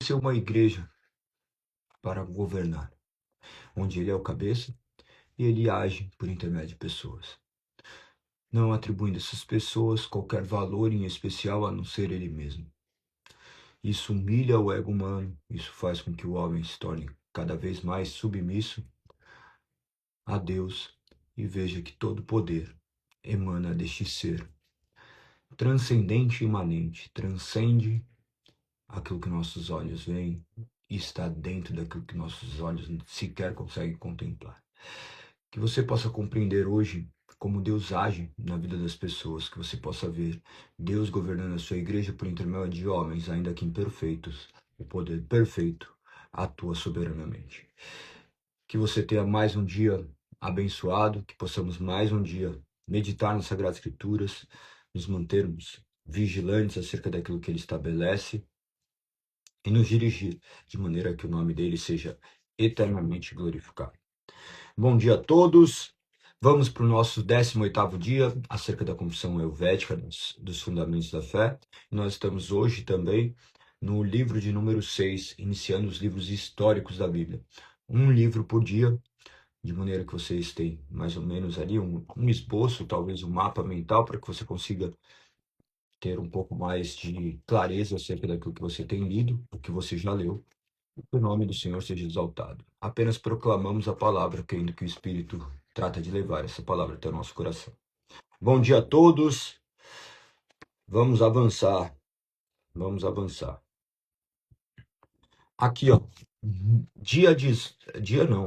ser uma igreja para governar, onde ele é o cabeça e ele age por intermédio de pessoas, não atribuindo a essas pessoas qualquer valor em especial a não ser ele mesmo. Isso humilha o ego humano, isso faz com que o homem se torne cada vez mais submisso a Deus e veja que todo poder emana deste ser transcendente e imanente, transcende aquilo que nossos olhos veem e está dentro daquilo que nossos olhos sequer conseguem contemplar. Que você possa compreender hoje como Deus age na vida das pessoas, que você possa ver Deus governando a sua igreja por intermédio de homens, ainda que imperfeitos. O poder perfeito atua soberanamente. Que você tenha mais um dia abençoado, que possamos mais um dia meditar nas Sagradas Escrituras, nos mantermos vigilantes acerca daquilo que ele estabelece e nos dirigir de maneira que o nome dele seja eternamente glorificado. Bom dia a todos. Vamos para o nosso 18º dia acerca da confissão helvética dos fundamentos da fé. Nós estamos hoje também no livro de número 6, iniciando os livros históricos da Bíblia. Um livro por dia, de maneira que vocês têm mais ou menos ali um esboço, talvez um mapa mental, para que você consiga ter um pouco mais de clareza acerca daquilo que você tem lido, o que você já leu. Que o nome do Senhor seja exaltado. Apenas proclamamos a palavra, crendo que o Espírito trata de levar essa palavra até o nosso coração. Bom dia a todos. Vamos avançar. Vamos avançar. Aqui, ó. Dia não.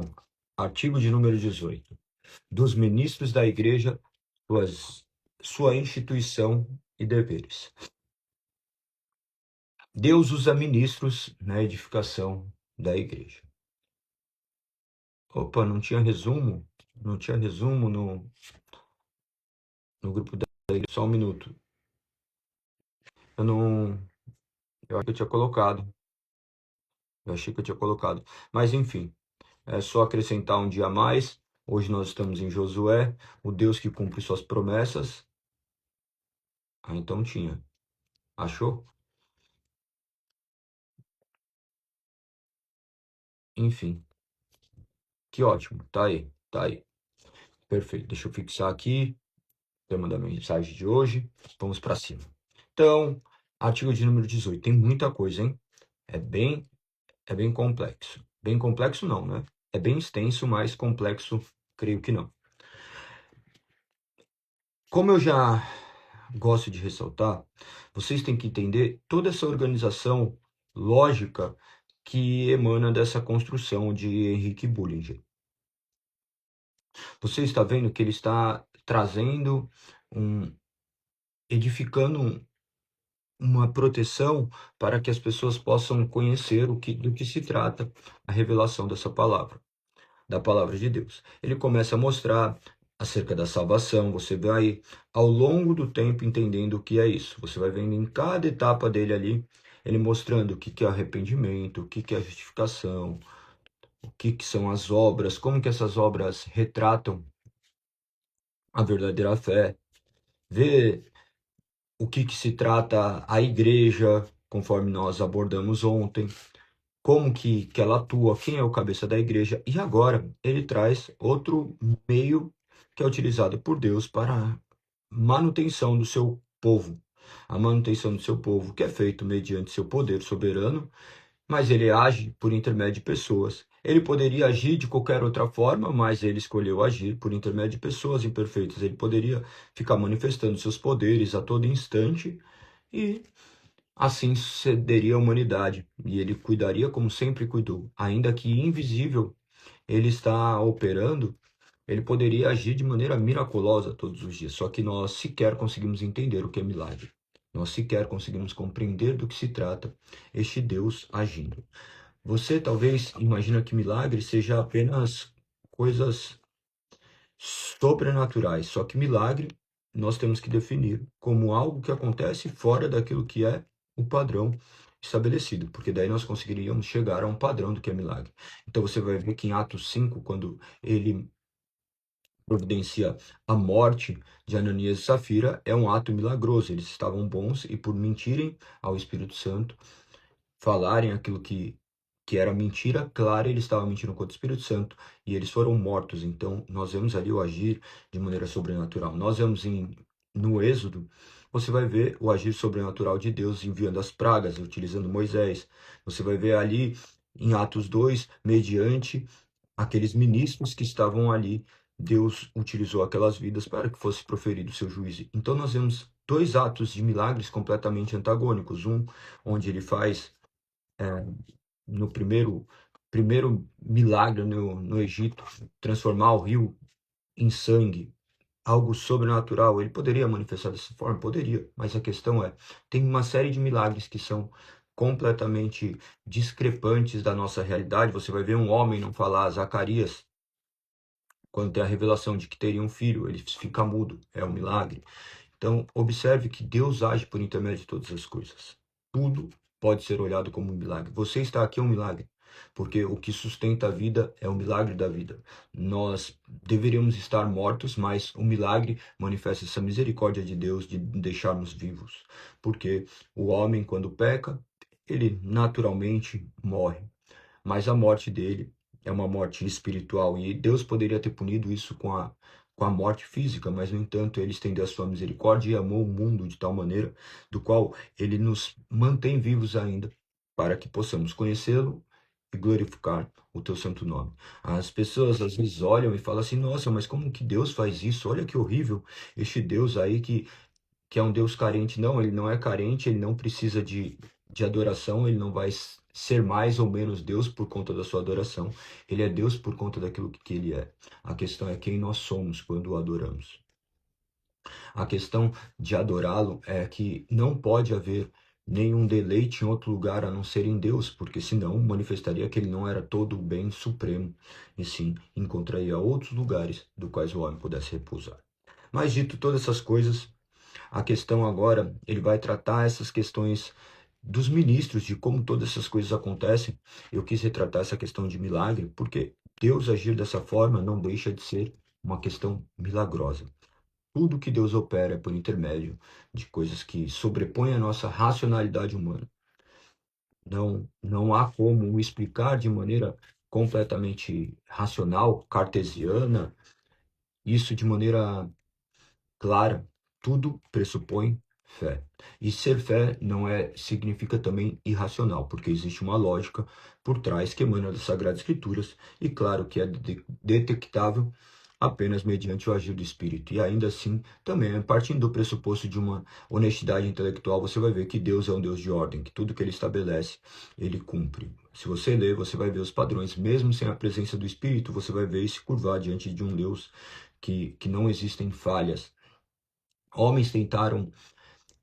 Artigo de número 18. Dos ministros da igreja, sua instituição e deveres. Deus usa ministros na edificação da igreja. Opa, não tinha resumo? Não tinha resumo no grupo da igreja. Só um minuto. Eu acho que eu tinha colocado. Eu achei que eu tinha colocado. Mas enfim, é só acrescentar um dia a mais. Hoje nós estamos em Josué, o Deus que cumpre suas promessas. Ah, então tinha. Achou? Enfim. Que ótimo. Tá aí. Tá aí. Perfeito. Deixa eu fixar aqui. Tema da mensagem de hoje. Vamos para cima. Então, artigo de número 18. Tem muita coisa, hein? É bem complexo. Bem complexo não, né? É bem extenso, mas complexo, creio que não. Como eu já gosto de ressaltar, vocês têm que entender toda essa organização lógica que emana dessa construção de Henrique Bullinger. Você está vendo que ele está trazendo, edificando uma proteção para que as pessoas possam conhecer do que se trata a revelação dessa palavra, da palavra de Deus. Ele começa a mostrar acerca da salvação, você vai ao longo do tempo entendendo o que é isso. Você vai vendo em cada etapa dele ali, ele mostrando o que é arrependimento, o que é justificação, o que são as obras, como que essas obras retratam a verdadeira fé. Vê o que se trata a igreja, conforme nós abordamos ontem, como que ela atua, quem é o cabeça da igreja. E agora ele traz outro meio que é utilizado por Deus para a manutenção do seu povo. A manutenção do seu povo, que é feito mediante seu poder soberano, mas ele age por intermédio de pessoas. Ele poderia agir de qualquer outra forma, mas ele escolheu agir por intermédio de pessoas imperfeitas. Ele poderia ficar manifestando seus poderes a todo instante e assim sucederia a humanidade, e ele cuidaria como sempre cuidou. Ainda que invisível, ele está operando, ele poderia agir de maneira miraculosa todos os dias, só que nós sequer conseguimos entender o que é milagre. Nós sequer conseguimos compreender do que se trata este Deus agindo. Você talvez imagina que milagre seja apenas coisas sobrenaturais, só que milagre nós temos que definir como algo que acontece fora daquilo que é o padrão estabelecido, porque daí nós conseguiríamos chegar a um padrão do que é milagre. Então você vai ver que em Atos 5, quando ele providencia a morte de Ananias e Safira, é um ato milagroso. Eles estavam bons e por mentirem ao Espírito Santo, falarem aquilo que era mentira clara, eles estavam mentindo contra o Espírito Santo e eles foram mortos. Então, nós vemos ali o agir de maneira sobrenatural. Nós vemos no Êxodo, você vai ver o agir sobrenatural de Deus enviando as pragas, utilizando Moisés. Você vai ver ali em Atos 2, mediante aqueles ministros que estavam ali, Deus utilizou aquelas vidas para que fosse proferido o seu juízo. Então nós vemos dois atos de milagres completamente antagônicos. Um, onde ele faz no primeiro milagre no Egito, transformar o rio em sangue, algo sobrenatural. Ele poderia manifestar dessa forma? Poderia, mas a questão é, tem uma série de milagres que são completamente discrepantes da nossa realidade. Você vai ver um homem não falar, Zacarias, quando tem a revelação de que teria um filho, ele fica mudo, é um milagre. Então, observe que Deus age por intermédio de todas as coisas. Tudo pode ser olhado como um milagre. Você está aqui é um milagre, porque o que sustenta a vida é o milagre da vida. Nós deveríamos estar mortos, mas o milagre manifesta essa misericórdia de Deus de deixarmos vivos. Porque o homem, quando peca, ele naturalmente morre, mas a morte dele é uma morte espiritual e Deus poderia ter punido isso com a morte física, mas no entanto ele estendeu a sua misericórdia e amou o mundo de tal maneira do qual ele nos mantém vivos ainda para que possamos conhecê-lo e glorificar o teu santo nome. As pessoas às vezes olham e falam assim: nossa, mas como que Deus faz isso? Olha que horrível este Deus aí que é um Deus carente. Não, ele não é carente, ele não precisa de adoração, ele não vai ser mais ou menos Deus por conta da sua adoração. Ele é Deus por conta daquilo que ele é. A questão é quem nós somos quando o adoramos. A questão de adorá-lo é que não pode haver nenhum deleite em outro lugar a não ser em Deus, porque senão manifestaria que ele não era todo o bem supremo, e sim encontraria outros lugares do quais o homem pudesse repousar. Mas dito todas essas coisas, a questão agora, ele vai tratar essas questões dos ministros, de como todas essas coisas acontecem. Eu quis retratar essa questão de milagre, porque Deus agir dessa forma não deixa de ser uma questão milagrosa. Tudo que Deus opera é por intermédio de coisas que sobrepõem a nossa racionalidade humana. Não há como explicar de maneira completamente racional, cartesiana, isso de maneira clara. Tudo pressupõe fé. E ser fé não significa também irracional, porque existe uma lógica por trás que emana das Sagradas Escrituras, e claro que é detectável apenas mediante o agir do Espírito. E ainda assim, também, partindo do pressuposto de uma honestidade intelectual, você vai ver que Deus é um Deus de ordem, que tudo que ele estabelece, ele cumpre. Se você ler, você vai ver os padrões, mesmo sem a presença do Espírito, você vai ver e se curvar diante de um Deus que não existem falhas. Homens tentaram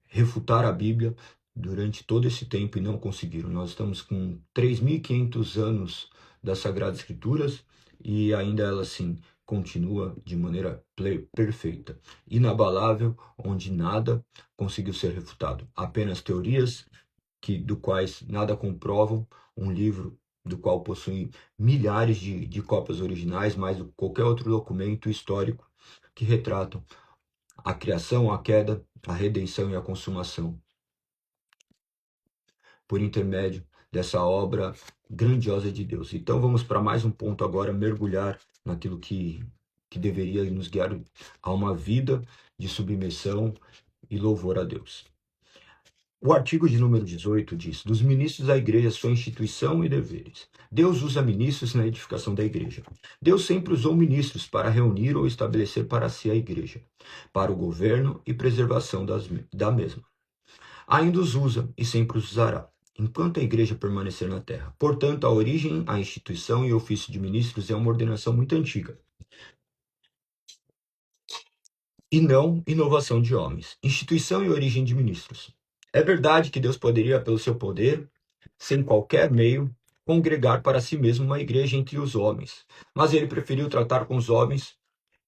refutar a Bíblia durante todo esse tempo e não conseguiram. Nós estamos com 3.500 anos das Sagradas Escrituras e ainda ela, assim, continua de maneira perfeita, inabalável, onde nada conseguiu ser refutado. Apenas teorias do quais nada comprovam, um livro do qual possui milhares de cópias originais, mais do que qualquer outro documento histórico que retratam a criação, a queda, a redenção e a consumação, por intermédio dessa obra grandiosa de Deus. Então vamos para mais um ponto agora, mergulhar naquilo que deveria nos guiar a uma vida de submissão e louvor a Deus. O artigo de número 18 diz: dos ministros da igreja, sua instituição e deveres. Deus usa ministros na edificação da igreja. Deus sempre usou ministros para reunir ou estabelecer para si a igreja, para o governo e preservação da mesma. Ainda os usa e sempre os usará, enquanto a igreja permanecer na terra. Portanto, a origem, a instituição e o ofício de ministros é uma ordenação muito antiga, e não inovação de homens. Instituição e origem de ministros. É verdade que Deus poderia, pelo seu poder, sem qualquer meio, congregar para si mesmo uma igreja entre os homens, mas ele preferiu tratar com os homens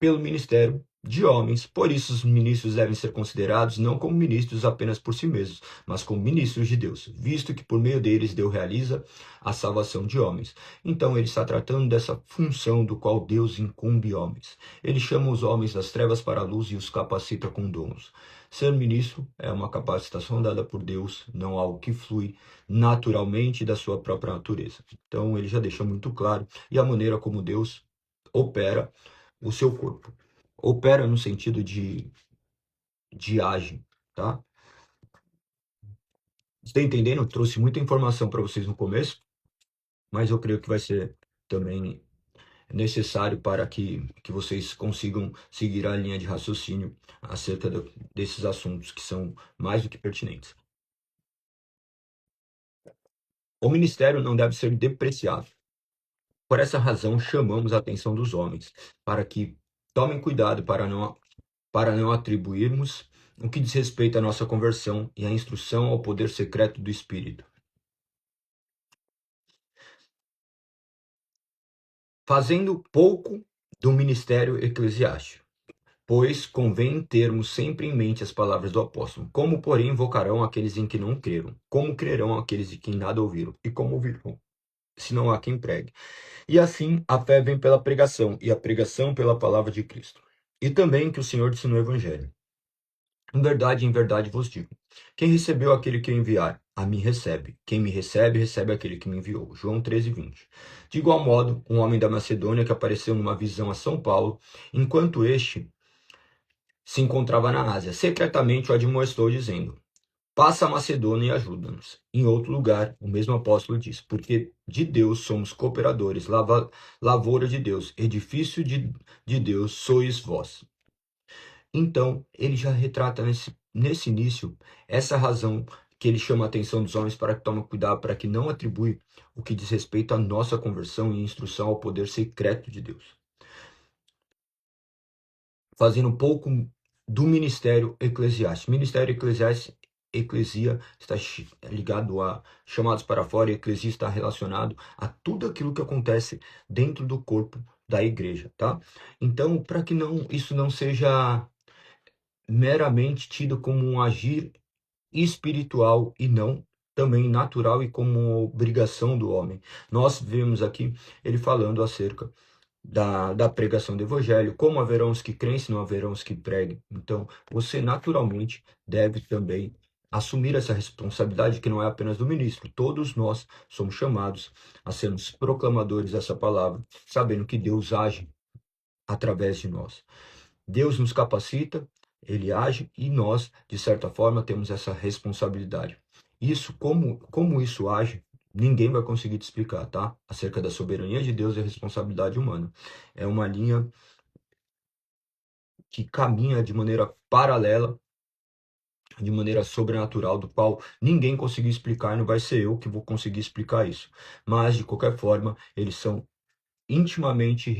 pelo ministério de homens. Por isso, os ministros devem ser considerados não como ministros apenas por si mesmos, mas como ministros de Deus, visto que por meio deles Deus realiza a salvação de homens. Então, ele está tratando dessa função do qual Deus incumbe homens. Ele chama os homens das trevas para a luz e os capacita com dons. Ser ministro é uma capacitação dada por Deus, não algo que flui naturalmente da sua própria natureza. Então, ele já deixa muito claro e a maneira como Deus opera o seu corpo. Opera no sentido de age, tá? Está entendendo? Eu trouxe muita informação para vocês no começo, mas eu creio que vai ser também necessário para que vocês consigam seguir a linha de raciocínio acerca desses assuntos que são mais do que pertinentes. O ministério não deve ser depreciado. Por essa razão, chamamos a atenção dos homens para que tomem cuidado para não atribuirmos o que diz respeito à nossa conversão e à instrução ao poder secreto do Espírito. Fazendo pouco do ministério eclesiástico, pois convém termos sempre em mente as palavras do apóstolo. Como, porém, invocarão aqueles em que não creram? Como crerão aqueles de quem nada ouviram? E como ouvirão, se não há quem pregue? E assim, a fé vem pela pregação, e a pregação pela palavra de Cristo. E também que o Senhor disse no Evangelho. Em verdade vos digo: quem recebeu aquele que eu enviar, a mim recebe. Quem me recebe, recebe aquele que me enviou. João 13:20. De igual modo, um homem da Macedônia que apareceu numa visão a São Paulo, enquanto este se encontrava na Ásia, secretamente o admoestou, dizendo: passa a Macedônia e ajuda-nos. Em outro lugar, o mesmo apóstolo diz: porque de Deus somos cooperadores, lavoura de Deus, edifício de Deus sois vós. Então, ele já retrata nesse início essa razão que ele chama a atenção dos homens para que tomem cuidado, para que não atribui o que diz respeito à nossa conversão e instrução ao poder secreto de Deus. Fazendo um pouco do ministério eclesiástico. Ministério eclesiástico, eclesia está ligado a chamados para fora, e eclesia está relacionado a tudo aquilo que acontece dentro do corpo da igreja, tá? Então, para que isso não seja meramente tido como um agir espiritual e não também natural e como obrigação do homem. Nós vemos aqui ele falando acerca da pregação do evangelho, como haverão os que creem, se não haverão os que preguem. Então, você naturalmente deve também assumir essa responsabilidade que não é apenas do ministro. Todos nós somos chamados a sermos proclamadores dessa palavra, sabendo que Deus age através de nós. Deus nos capacita, ele age e nós, de certa forma, temos essa responsabilidade. Isso, como isso age, ninguém vai conseguir te explicar, tá? Acerca da soberania de Deus e a responsabilidade humana. É uma linha que caminha de maneira paralela, de maneira sobrenatural, do qual ninguém conseguiu explicar e não vai ser eu que vou conseguir explicar isso. Mas, de qualquer forma, eles estão intimamente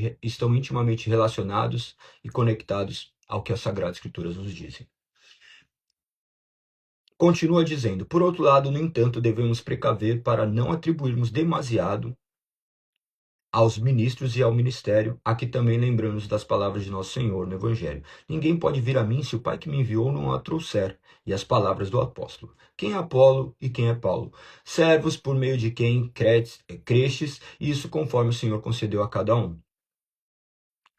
relacionados e conectados ao que as Sagradas Escrituras nos dizem. Continua dizendo: por outro lado, no entanto, devemos precaver para não atribuirmos demasiado aos ministros e ao ministério, aqui também lembramos das palavras de nosso Senhor no Evangelho. Ninguém pode vir a mim se o Pai que me enviou não a trouxer. E as palavras do apóstolo: quem é Apolo e quem é Paulo? Servos por meio de quem crestes, e isso conforme o Senhor concedeu a cada um.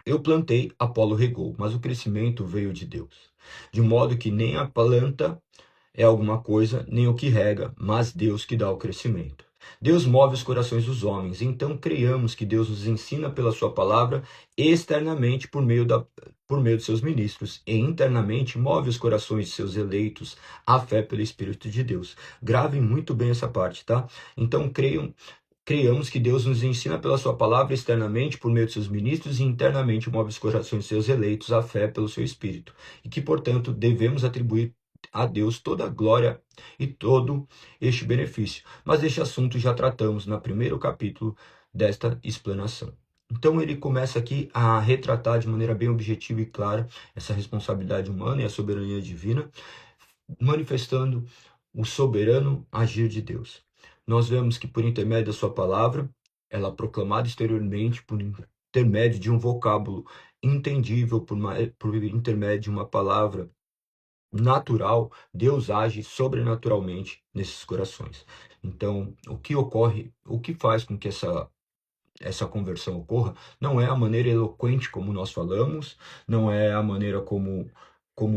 Eu plantei, Apolo regou, mas o crescimento veio de Deus. De modo que nem a planta é alguma coisa, nem o que rega, mas Deus que dá o crescimento. Deus move os corações dos homens, então creiamos que Deus nos ensina pela sua palavra externamente por meio de seus ministros, e internamente move os corações de seus eleitos à fé pelo Espírito de Deus. Gravem muito bem essa parte, tá? Então creiamos que Deus nos ensina pela sua palavra externamente por meio de seus ministros e internamente move os corações de seus eleitos à fé pelo seu Espírito, e que, portanto, devemos atribuir a Deus toda a glória e todo este benefício. Mas este assunto já tratamos no primeiro capítulo desta explanação. Então ele começa aqui a retratar de maneira bem objetiva e clara essa responsabilidade humana e a soberania divina, manifestando o soberano agir de Deus. Nós vemos que por intermédio da sua palavra, ela é proclamada exteriormente intermédio de um vocábulo entendível, por intermédio de uma palavra natural, Deus age sobrenaturalmente nesses corações. Então, o que ocorre, o que faz com que essa conversão ocorra, não é a maneira eloquente como nós falamos, não é a maneira como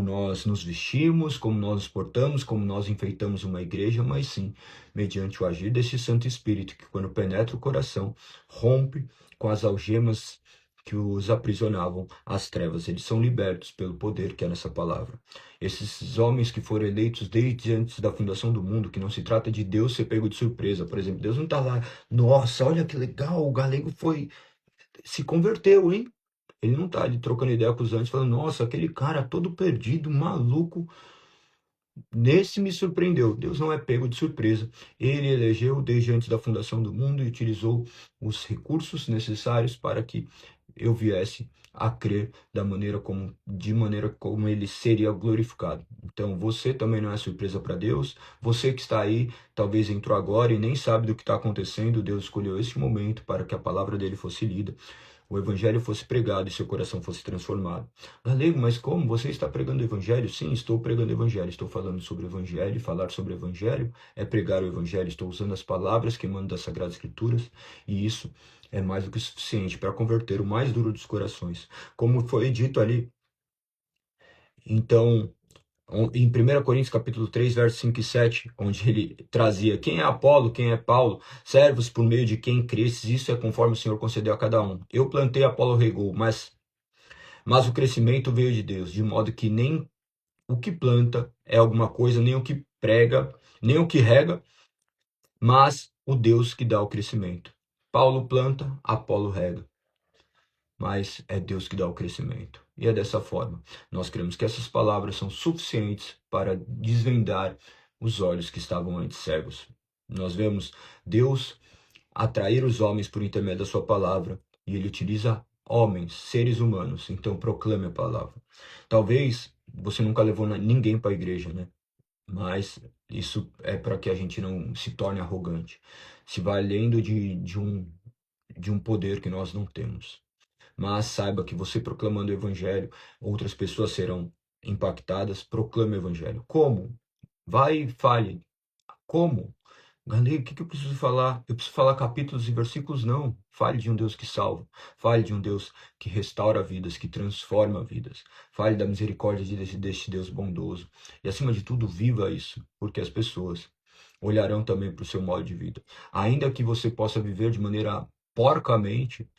nós nos vestimos, como nós nos portamos, como nós enfeitamos uma igreja, mas sim mediante o agir desse Santo Espírito, que quando penetra o coração, rompe com as algemas que os aprisionavam às trevas. Eles são libertos pelo poder que é nessa palavra. Esses homens que foram eleitos desde antes da fundação do mundo, que não se trata de Deus ser pego de surpresa, por exemplo, Deus não está lá, nossa, olha que legal, o galego se converteu, hein? Ele não está ali trocando ideia com os anjos, falando, nossa, aquele cara todo perdido, maluco, nesse me surpreendeu. Deus não é pego de surpresa. Ele elegeu desde antes da fundação do mundo e utilizou os recursos necessários para que eu viesse a crer de maneira como ele seria glorificado. Então, você também não é surpresa para Deus. Você que está aí, talvez entrou agora e nem sabe do que está acontecendo. Deus escolheu este momento para que a palavra dele fosse lida, o evangelho fosse pregado e seu coração fosse transformado. Galego, mas como? Você está pregando o evangelho? Sim, estou pregando o evangelho. Estou falando sobre o evangelho. Falar sobre o evangelho é pregar o evangelho. Estou usando as palavras que emano das Sagradas Escrituras e isso é mais do que suficiente para converter o mais duro dos corações. Como foi dito ali, então, em 1 Coríntios capítulo 3, versos 5 e 7, onde ele trazia quem é Apolo, quem é Paulo, servos por meio de quem cresces, isso é conforme o Senhor concedeu a cada um. Eu plantei, Apolo regou, mas o crescimento veio de Deus, de modo que nem o que planta é alguma coisa, nem o que prega, nem o que rega, mas o Deus que dá o crescimento. Paulo planta, Apolo rega, mas é Deus que dá o crescimento. E é dessa forma. Nós cremos que essas palavras são suficientes para desvendar os olhos que estavam antes cegos. Nós vemos Deus atrair os homens por intermédio da sua palavra, e ele utiliza homens, seres humanos. Então proclame a palavra. Talvez você nunca levou ninguém para a igreja, né? Mas isso é para que a gente não se torne arrogante, se valendo de um poder que nós não temos. Mas saiba que você proclamando o evangelho, outras pessoas serão impactadas. Proclame o evangelho. Como? Vai e fale. Como? Galego, o que eu preciso falar? Eu preciso falar capítulos e versículos? Não. Fale de um Deus que salva. Fale de um Deus que restaura vidas, que transforma vidas. Fale da misericórdia deste Deus bondoso. E acima de tudo, viva isso, porque as pessoas olharão também para o seu modo de vida. Ainda que você possa viver de maneira porcamente,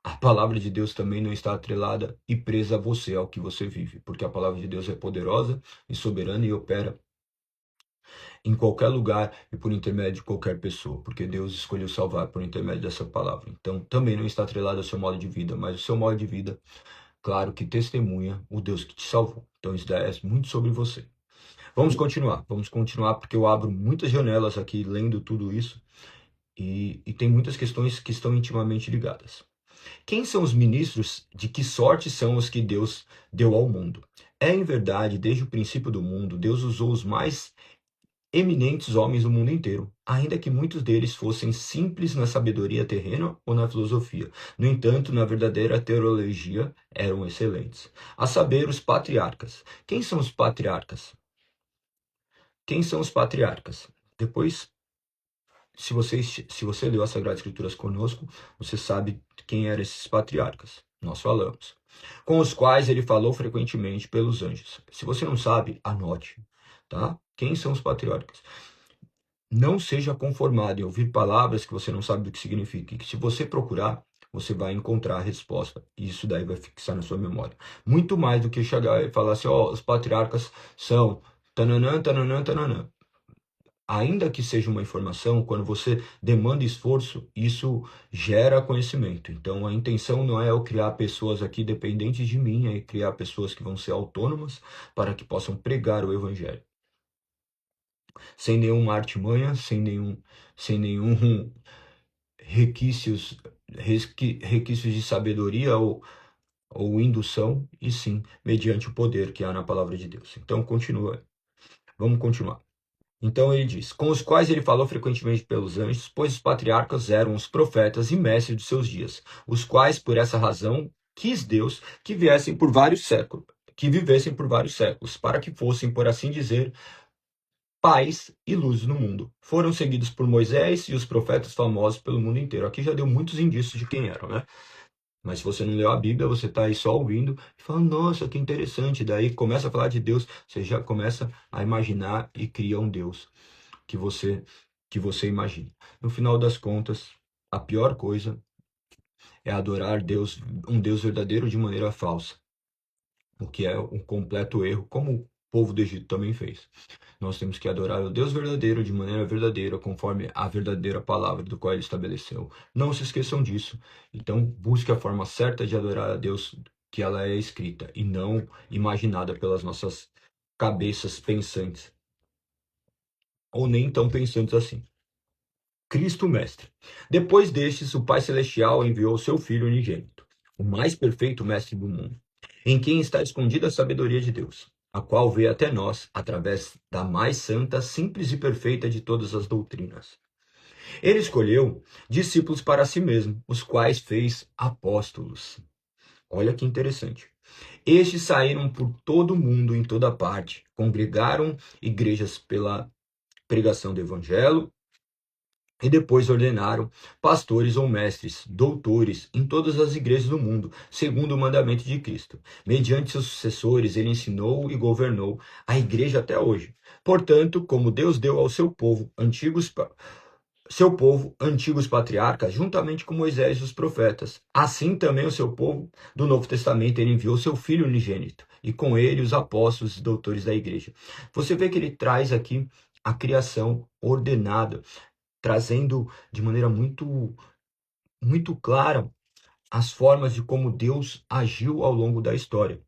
a palavra de Deus também não está atrelada e presa a você, ao que você vive, porque a palavra de Deus é poderosa e soberana e opera em qualquer lugar e por intermédio de qualquer pessoa, porque Deus escolheu salvar por intermédio dessa palavra. Então, também não está atrelada ao seu modo de vida, mas o seu modo de vida, claro que testemunha o Deus que te salvou. Então, isso é muito sobre você. Vamos continuar, porque eu abro muitas janelas aqui lendo tudo isso e tem muitas questões que estão intimamente ligadas. Quem são os ministros? De que sorte são os que Deus deu ao mundo? É em verdade, desde o princípio do mundo, Deus usou os mais eminentes homens do mundo inteiro, ainda que muitos deles fossem simples na sabedoria terrena ou na filosofia. No entanto, na verdadeira teologia, eram excelentes. A saber, os patriarcas. Quem são os patriarcas? Quem são os patriarcas? Depois, se você leu as Sagradas Escrituras conosco, você sabe quem eram esses patriarcas. Nós falamos. Com os quais ele falou frequentemente pelos anjos. Se você não sabe, anote. Tá? Quem são os patriarcas? Não seja conformado em ouvir palavras que você não sabe do que significa. E que se você procurar, você vai encontrar a resposta. E isso daí vai fixar na sua memória. Muito mais do que chegar e falar assim, ó, os patriarcas são tananã, tananã, tananã. Ainda que seja uma informação, quando você demanda esforço, isso gera conhecimento. Então, a intenção não é eu criar pessoas aqui dependentes de mim, é criar pessoas que vão ser autônomas para que possam pregar o evangelho. Sem nenhuma artimanha, sem nenhum requisitos de sabedoria ou indução, e sim mediante o poder que há na palavra de Deus. Então, continua. Vamos continuar. Então ele diz, com os quais ele falou frequentemente pelos anjos, pois os patriarcas eram os profetas e mestres de seus dias, os quais, por essa razão, quis Deus que viessem por vários séculos, que vivessem por vários séculos, para que fossem, por assim dizer, paz e luz no mundo. Foram seguidos por Moisés e os profetas famosos pelo mundo inteiro. Aqui já deu muitos indícios de quem eram, né? Mas se você não leu a Bíblia, você está aí só ouvindo e falando, nossa, que interessante. Daí começa a falar de Deus, você já começa a imaginar e cria um Deus que você que você imagina. No final das contas, a pior coisa é adorar Deus, um Deus verdadeiro de maneira falsa, o que é um completo erro, como o povo do Egito também fez. Nós temos que adorar o Deus verdadeiro de maneira verdadeira, conforme a verdadeira palavra do qual ele estabeleceu. Não se esqueçam disso. Então, busque a forma certa de adorar a Deus, que ela é escrita e não imaginada pelas nossas cabeças pensantes, ou nem tão pensantes assim. Cristo Mestre. Depois destes, o Pai Celestial enviou seu Filho unigênito, o mais perfeito Mestre do mundo, em quem está escondida a sabedoria de Deus, a qual veio até nós através da mais santa, simples e perfeita de todas as doutrinas. Ele escolheu discípulos para si mesmo, os quais fez apóstolos. Olha que interessante. Estes saíram por todo o mundo, em toda parte, congregaram igrejas pela pregação do evangelho e depois ordenaram pastores ou mestres, doutores, em todas as igrejas do mundo, segundo o mandamento de Cristo. Mediante seus sucessores, ele ensinou e governou a igreja até hoje. Portanto, como Deus deu ao seu povo, antigos patriarcas, juntamente com Moisés e os profetas, assim também o seu povo do Novo Testamento, ele enviou seu Filho unigênito, e com ele os apóstolos e doutores da igreja. Você vê que ele traz aqui a criação ordenada, trazendo de maneira muito clara as formas de como Deus agiu ao longo da história.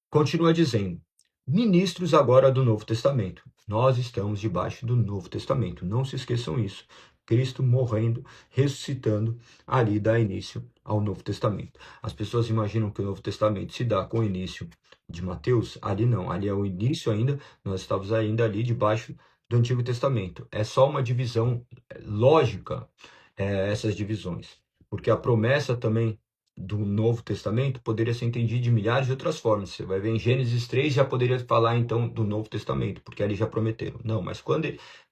Continua dizendo: ministros agora do Novo Testamento. Nós estamos debaixo do Novo Testamento. Não se esqueçam isso. Cristo morrendo, ressuscitando, ali dá início ao Novo Testamento. As pessoas imaginam que o Novo Testamento se dá com o início de Mateus. Ali não, ali é o início ainda, nós estamos ainda ali debaixo do Antigo Testamento. É só uma divisão lógica, essas divisões. Porque a promessa também do Novo Testamento poderia ser entendido de milhares de outras formas. Você vai ver em Gênesis 3 já poderia falar então do Novo Testamento, porque ali já prometeram. Não, mas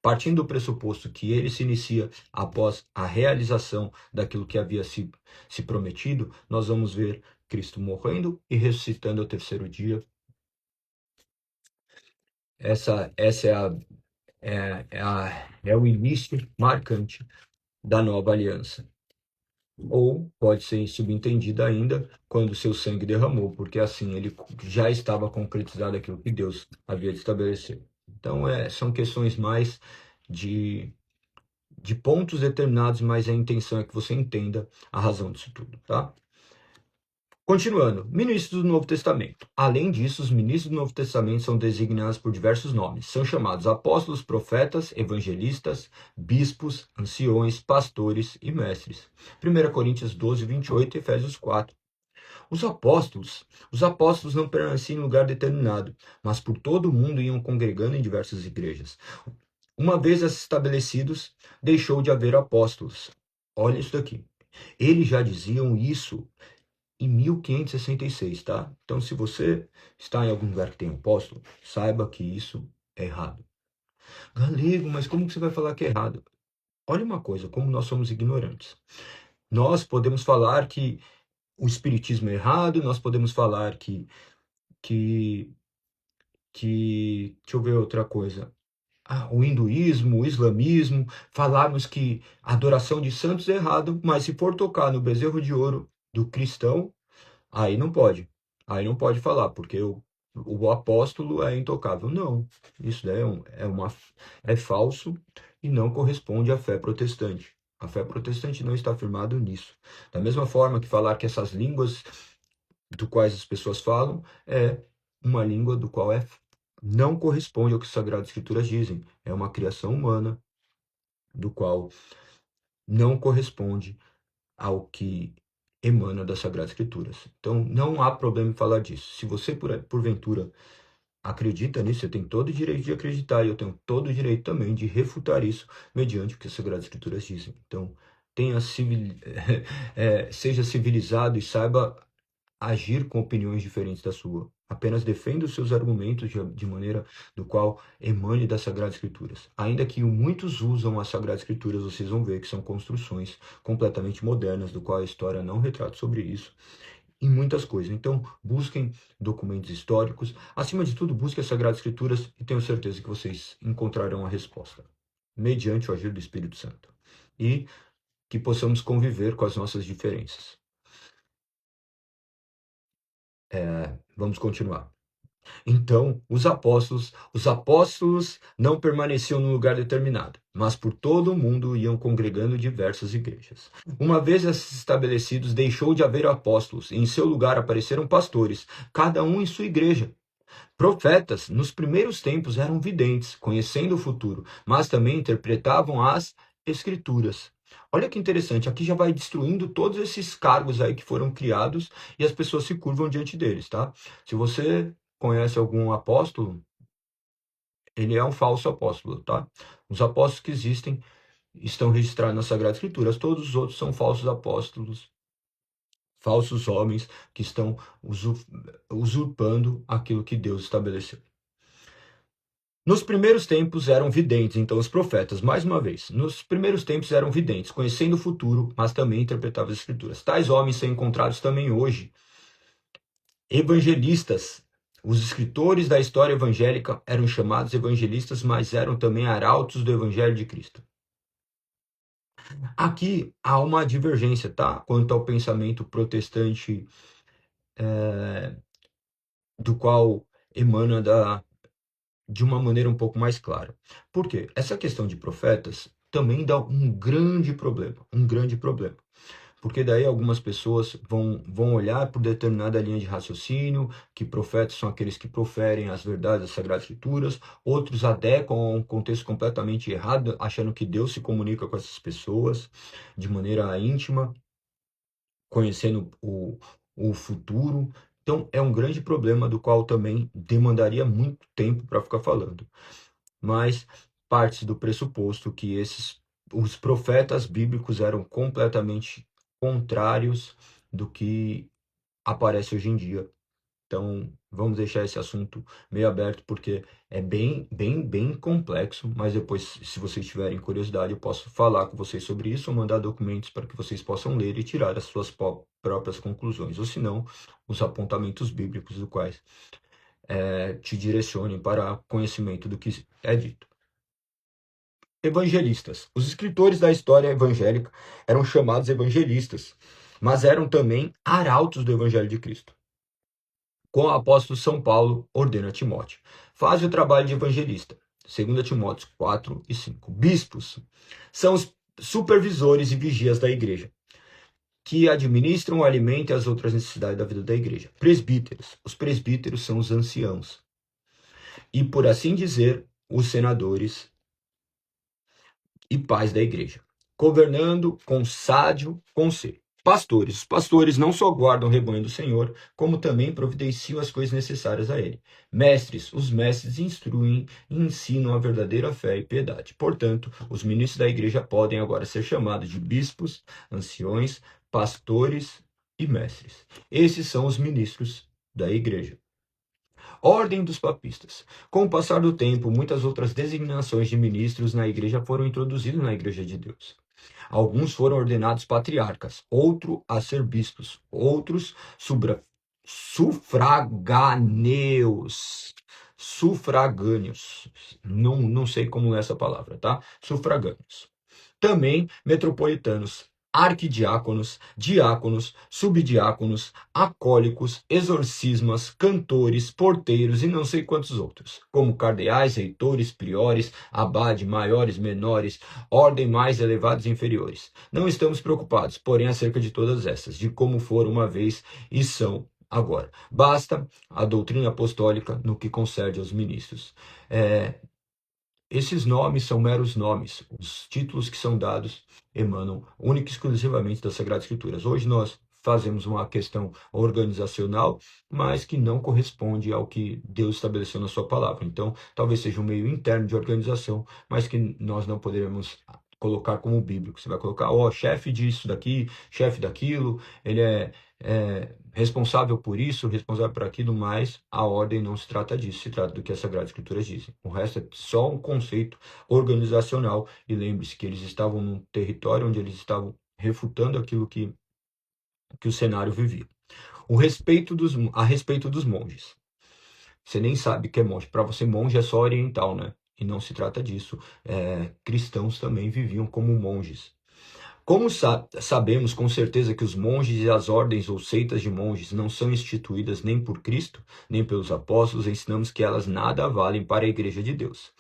partindo do pressuposto que ele se inicia após a realização daquilo que havia se prometido, nós vamos ver Cristo morrendo e ressuscitando ao terceiro dia. Essa é o início marcante da nova aliança. Ou pode ser subentendida ainda quando seu sangue derramou, porque assim ele já estava concretizado aquilo que Deus havia de estabelecer. Então, são questões mais de pontos determinados, mas a intenção é que você entenda a razão disso tudo, tá? Continuando, ministros do Novo Testamento. Além disso, os ministros do Novo Testamento são designados por diversos nomes. São chamados apóstolos, profetas, evangelistas, bispos, anciões, pastores e mestres. 1 Coríntios 12, 28 e Efésios 4. Os apóstolos não permaneciam em lugar determinado, mas por todo o mundo iam congregando em diversas igrejas. Uma vez estabelecidos, deixou de haver apóstolos. Olha isso daqui. Eles já diziam isso em 1566, tá? Então, se você está em algum lugar que tem apóstolo, saiba que isso é errado. Galego, mas como que você vai falar que é errado? Olha uma coisa, como nós somos ignorantes. Nós podemos falar que o espiritismo é errado, nós podemos falar que deixa eu ver outra coisa. O hinduísmo, o islamismo, falarmos que a adoração de santos é errado, mas se for tocar no bezerro de ouro do cristão, aí não pode. Aí não pode falar, porque o apóstolo é intocável. Não, isso daí é falso e não corresponde à fé protestante. A fé protestante não está firmada nisso. Da mesma forma que falar que essas línguas do quais as pessoas falam é uma língua do qual não corresponde ao que as Sagradas Escrituras dizem. É uma criação humana do qual não corresponde ao que emana das Sagradas Escrituras. Então, não há problema em falar disso. Se você, porventura, acredita nisso, você tem todo o direito de acreditar, e eu tenho todo o direito também de refutar isso mediante o que as Sagradas Escrituras dizem. Então, seja civilizado e saiba agir com opiniões diferentes da sua. Apenas defenda os seus argumentos de maneira do qual emane das Sagradas Escrituras. Ainda que muitos usam as Sagradas Escrituras, vocês vão ver que são construções completamente modernas, do qual a história não retrata sobre isso, em muitas coisas. Então, busquem documentos históricos. Acima de tudo, busquem as Sagradas Escrituras e tenho certeza que vocês encontrarão a resposta, mediante o agir do Espírito Santo. E que possamos conviver com as nossas diferenças. Vamos continuar. Então, os apóstolos não permaneciam num lugar determinado, mas por todo o mundo iam congregando diversas igrejas. Uma vez estabelecidos, deixou de haver apóstolos, e em seu lugar apareceram pastores, cada um em sua igreja. Profetas, nos primeiros tempos, eram videntes, conhecendo o futuro, mas também interpretavam as escrituras. Olha que interessante, aqui já vai destruindo todos esses cargos aí que foram criados e as pessoas se curvam diante deles, tá? Se você conhece algum apóstolo, ele é um falso apóstolo, tá? Os apóstolos que existem estão registrados nas Sagradas Escrituras, todos os outros são falsos apóstolos, falsos homens que estão usurpando aquilo que Deus estabeleceu. Nos primeiros tempos eram videntes, então os profetas, mais uma vez, nos primeiros tempos eram videntes, conhecendo o futuro, mas também interpretavam as escrituras. Tais homens são encontrados também hoje. Evangelistas. Os escritores da história evangélica eram chamados evangelistas, mas eram também arautos do evangelho de Cristo. Aqui há uma divergência, tá? Quanto ao pensamento protestante, do qual emana de uma maneira um pouco mais clara. Por quê? Essa questão de profetas também dá um grande problema, porque daí algumas pessoas vão olhar por determinada linha de raciocínio, que profetas são aqueles que proferem as verdades das Sagradas Escrituras, outros adequam a um contexto completamente errado, achando que Deus se comunica com essas pessoas de maneira íntima, conhecendo o futuro. Então, é um grande problema do qual também demandaria muito tempo para ficar falando. Mas parte do pressuposto que os profetas bíblicos eram completamente contrários do que aparece hoje em dia. Então, vamos deixar esse assunto meio aberto, porque é bem complexo, mas depois, se vocês tiverem curiosidade, eu posso falar com vocês sobre isso ou mandar documentos para que vocês possam ler e tirar as suas próprias conclusões, ou se não, os apontamentos bíblicos do quais te direcionem para conhecimento do que é dito. Evangelistas. Os escritores da história evangélica eram chamados evangelistas, mas eram também arautos do evangelho de Cristo. Com o apóstolo São Paulo, ordena a Timóteo: faz o trabalho de evangelista. 2 Timóteo 4 e 5. Bispos são os supervisores e vigias da igreja, que administram o alimento e as outras necessidades da vida da igreja. Presbíteros. Os presbíteros são os anciãos. E, por assim dizer, os senadores e pais da igreja, governando com sádio conselho. Pastores. Os pastores não só guardam o rebanho do Senhor, como também providenciam as coisas necessárias a ele. Mestres. Os mestres instruem e ensinam a verdadeira fé e piedade. Portanto, os ministros da igreja podem agora ser chamados de bispos, anciões, pastores e mestres. Esses são os ministros da igreja. Ordem dos papistas. Com o passar do tempo, muitas outras designações de ministros na igreja foram introduzidas na igreja de Deus. Alguns foram ordenados patriarcas, outros a ser bispos, outros sufragâneos. Sufragâneos. Não sei como é essa palavra, tá? Sufragâneos. Também metropolitanos, arquidiáconos, diáconos, subdiáconos, acólicos, exorcismas, cantores, porteiros e não sei quantos outros, como cardeais, reitores, priores, abade, maiores, menores, ordem mais elevados e inferiores. Não estamos preocupados, porém, acerca de todas essas, de como foram uma vez e são agora. Basta a doutrina apostólica no que concerne aos ministros. Esses nomes são meros nomes. Os títulos que são dados emanam única e exclusivamente das Sagradas Escrituras. Hoje nós fazemos uma questão organizacional, mas que não corresponde ao que Deus estabeleceu na sua palavra. Então, talvez seja um meio interno de organização, mas que nós não poderemos colocar como bíblico. Você vai colocar, ó, chefe disso daqui, chefe daquilo, ele é responsável por isso, responsável por aquilo, mas a ordem não se trata disso, se trata do que as Sagradas Escrituras dizem. O resto é só um conceito organizacional, e lembre-se que eles estavam num território onde eles estavam refutando aquilo que o cenário vivia. A respeito dos monges. Você nem sabe que é monge. Para você, monge é só oriental, né? E não se trata disso. Cristãos também viviam como monges. Como sabemos com certeza que os monges e as ordens ou seitas de monges não são instituídas nem por Cristo, nem pelos apóstolos, ensinamos que elas nada valem para a Igreja de Deus.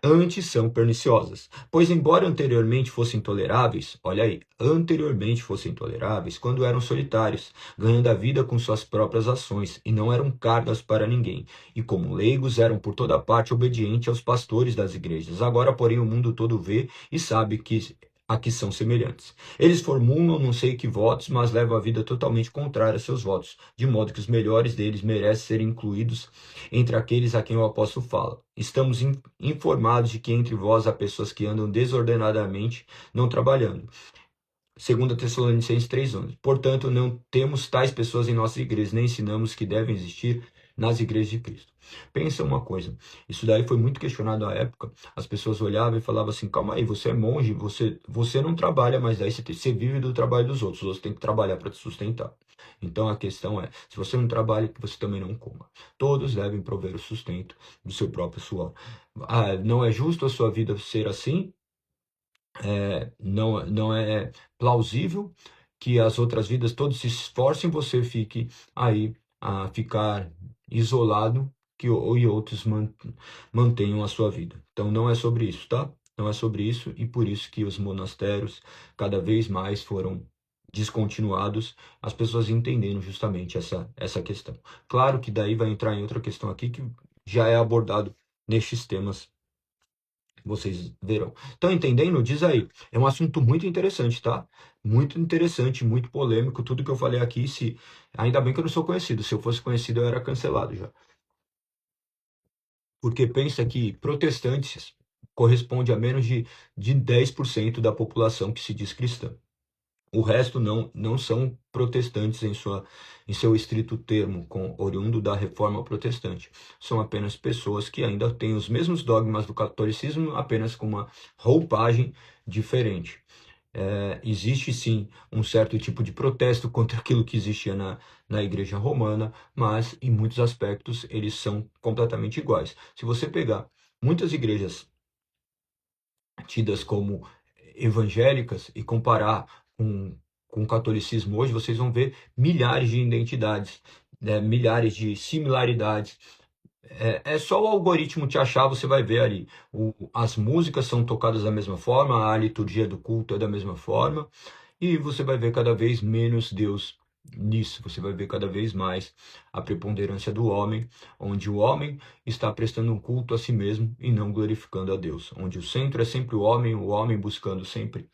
Antes são perniciosas, pois embora anteriormente fossem toleráveis, olha aí, anteriormente fossem toleráveis, quando eram solitários, ganhando a vida com suas próprias ações, e não eram cargas para ninguém, e como leigos eram por toda parte obedientes aos pastores das igrejas. Agora, porém, o mundo todo vê e sabe que aqui são semelhantes. Eles formulam não sei que votos, mas levam a vida totalmente contrária a seus votos, de modo que os melhores deles merecem ser incluídos entre aqueles a quem o apóstolo fala. Estamos informados de que entre vós há pessoas que andam desordenadamente, não trabalhando. 2 Tessalonicenses 3:11. Portanto, não temos tais pessoas em nossas igrejas, nem ensinamos que devem existir nas igrejas de Cristo. Pensa uma coisa, isso daí foi muito questionado à época. As pessoas olhavam e falavam assim, calma aí, você é monge, você não trabalha, mas daí você vive do trabalho dos outros, você tem que trabalhar para te sustentar. Então a questão é, se você não trabalha, que você também não coma. Todos devem prover o sustento do seu próprio suor. Não é justo a sua vida ser assim? Não é plausível que as outras vidas todos se esforcem, você fique aí a ficar isolado e outros mantenham a sua vida. Então não é sobre isso, tá? Não é sobre isso, e por isso que os monastérios cada vez mais foram descontinuados, as pessoas entendendo justamente essa questão. Claro que daí vai entrar em outra questão aqui que já é abordado nestes temas, vocês verão. Estão entendendo? Diz aí. É um assunto muito interessante, tá? Muito interessante, muito polêmico. Tudo que eu falei aqui, ainda bem que eu não sou conhecido. Se eu fosse conhecido, eu era cancelado já. Porque pensa que protestantes corresponde a menos de 10% da população que se diz cristã. O resto não são protestantes em seu estrito termo, oriundo da reforma protestante. São apenas pessoas que ainda têm os mesmos dogmas do catolicismo, apenas com uma roupagem diferente. Existe sim um certo tipo de protesto contra aquilo que existia na Igreja Romana, mas em muitos aspectos eles são completamente iguais. Se você pegar muitas igrejas tidas como evangélicas e comparar com o catolicismo hoje, vocês vão ver milhares de identidades, né, milhares de similaridades. É só o algoritmo te achar, você vai ver ali. As músicas são tocadas da mesma forma, a liturgia do culto é da mesma forma, e você vai ver cada vez menos Deus nisso. Você vai ver cada vez mais a preponderância do homem, onde o homem está prestando um culto a si mesmo e não glorificando a Deus. Onde o centro é sempre o homem buscando sempre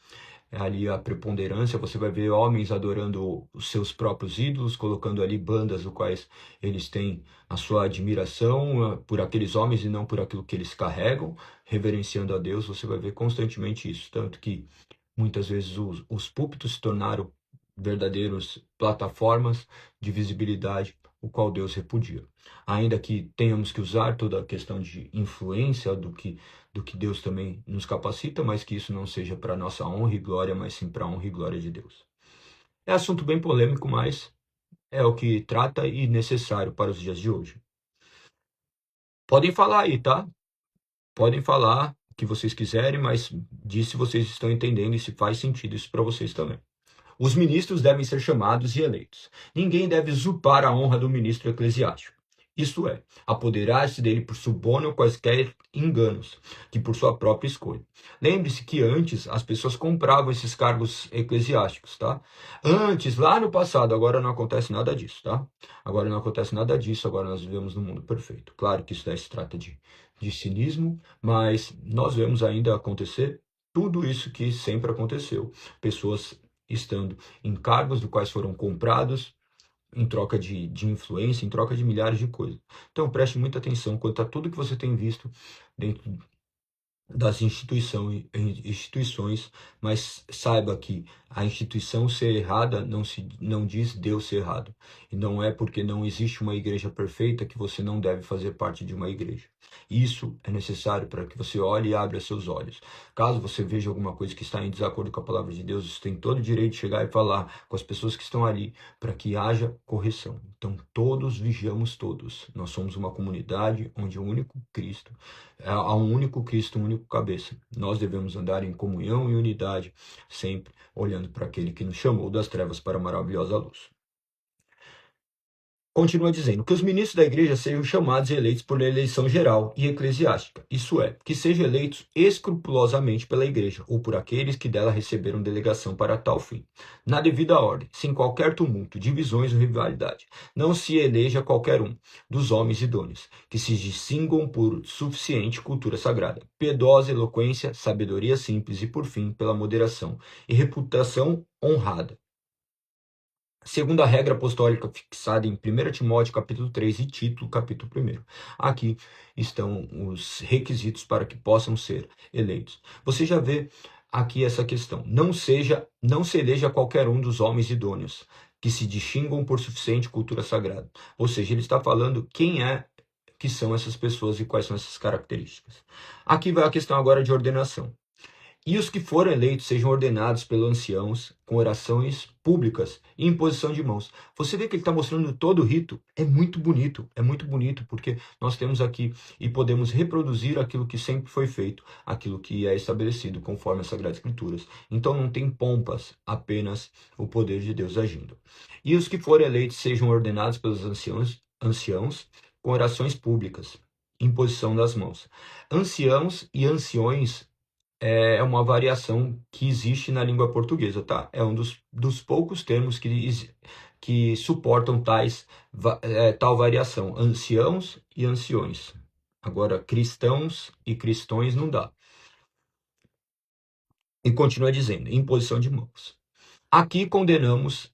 ali a preponderância. Você vai ver homens adorando os seus próprios ídolos, colocando ali bandas do quais eles têm a sua admiração por aqueles homens e não por aquilo que eles carregam, reverenciando a Deus. Você vai ver constantemente isso, tanto que muitas vezes os púlpitos se tornaram verdadeiras plataformas de visibilidade, o qual Deus repudia. Ainda que tenhamos que usar toda a questão de influência do que Deus também nos capacita, mas que isso não seja para nossa honra e glória, mas sim para a honra e glória de Deus. É assunto bem polêmico, mas é o que trata e necessário para os dias de hoje. Podem falar aí, tá? Podem falar o que vocês quiserem, mas diz se vocês estão entendendo e se faz sentido isso para vocês também. Os ministros devem ser chamados e eleitos. Ninguém deve usurpar a honra do ministro eclesiástico. Isto é, apoderar-se dele por suborno ou quaisquer enganos, que por sua própria escolha. Lembre-se que antes as pessoas compravam esses cargos eclesiásticos, tá? Antes, lá no passado, agora não acontece nada disso, tá? Agora não acontece nada disso, agora nós vivemos num mundo perfeito. Claro que isso daí se trata de cinismo, mas nós vemos ainda acontecer tudo isso que sempre aconteceu. Pessoas estando em cargos do quais foram comprados em troca de influência, em troca de milhares de coisas. Então preste muita atenção quanto a tudo que você tem visto dentro das instituições, mas saiba que a instituição ser errada não diz Deus ser errado. E não é porque não existe uma igreja perfeita que você não deve fazer parte de uma igreja. Isso é necessário para que você olhe e abra seus olhos. Caso você veja alguma coisa que está em desacordo com a palavra de Deus, você tem todo o direito de chegar e falar com as pessoas que estão ali para que haja correção. Então todos vigiamos todos. Nós somos uma comunidade onde o único Cristo há um único Cristo, um único cabeça. Nós devemos andar em comunhão e unidade, sempre olhando para aquele que nos chamou das trevas para a maravilhosa luz. Continua dizendo que os ministros da igreja sejam chamados e eleitos por eleição geral e eclesiástica, isso é, que sejam eleitos escrupulosamente pela igreja ou por aqueles que dela receberam delegação para tal fim, na devida ordem, sem qualquer tumulto, divisões ou rivalidade. Não se eleja qualquer um dos homens idôneos, que se distinguam por suficiente cultura sagrada, piedosa eloquência, sabedoria simples e, por fim, pela moderação e reputação honrada. Segundo a regra apostólica fixada em 1 Timóteo capítulo 3 e Tito capítulo 1. Aqui estão os requisitos para que possam ser eleitos. Você já vê aqui essa questão. Não se eleja qualquer um dos homens idôneos, que se distinguam por suficiente cultura sagrada. Ou seja, ele está falando que são essas pessoas e quais são essas características. Aqui vai a questão agora de ordenação. E os que forem eleitos sejam ordenados pelos anciãos com orações públicas e imposição de mãos. Você vê que ele está mostrando todo o rito. É muito bonito, porque nós temos aqui e podemos reproduzir aquilo que sempre foi feito, aquilo que é estabelecido conforme as Sagradas Escrituras. Então não tem pompas, apenas o poder de Deus agindo. E os que forem eleitos sejam ordenados pelos anciãos com orações públicas, imposição das mãos. Anciãos e anciões é uma variação que existe na língua portuguesa, tá? É um dos poucos termos que suportam tal variação. Anciãos e anciões. Agora, cristãos e cristões não dá. E continua dizendo, imposição de mãos. Aqui condenamos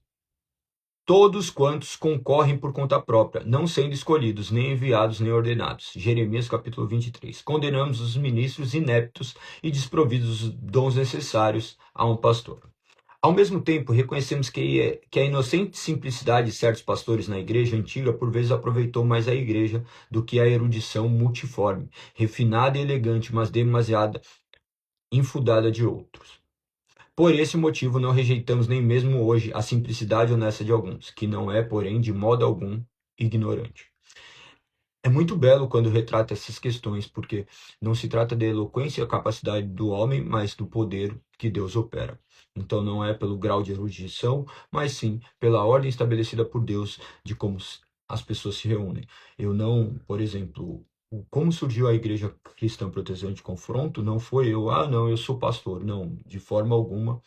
todos quantos concorrem por conta própria, não sendo escolhidos, nem enviados, nem ordenados. Jeremias capítulo 23. Condenamos os ministros ineptos e desprovidos dos dons necessários a um pastor. Ao mesmo tempo, reconhecemos que a inocente simplicidade de certos pastores na igreja antiga por vezes aproveitou mais a igreja do que a erudição multiforme, refinada e elegante, mas demasiado enfudada de outros. Por esse motivo, não rejeitamos nem mesmo hoje a simplicidade honesta de alguns, que não é, porém, de modo algum, ignorante. É muito belo quando retrata essas questões, porque não se trata da eloquência e a capacidade do homem, mas do poder que Deus opera. Então não é pelo grau de erudição, mas sim pela ordem estabelecida por Deus de como as pessoas se reúnem. Eu não, por exemplo, como surgiu a igreja cristã protestante Confronto, não foi eu sou pastor. Não, de forma alguma.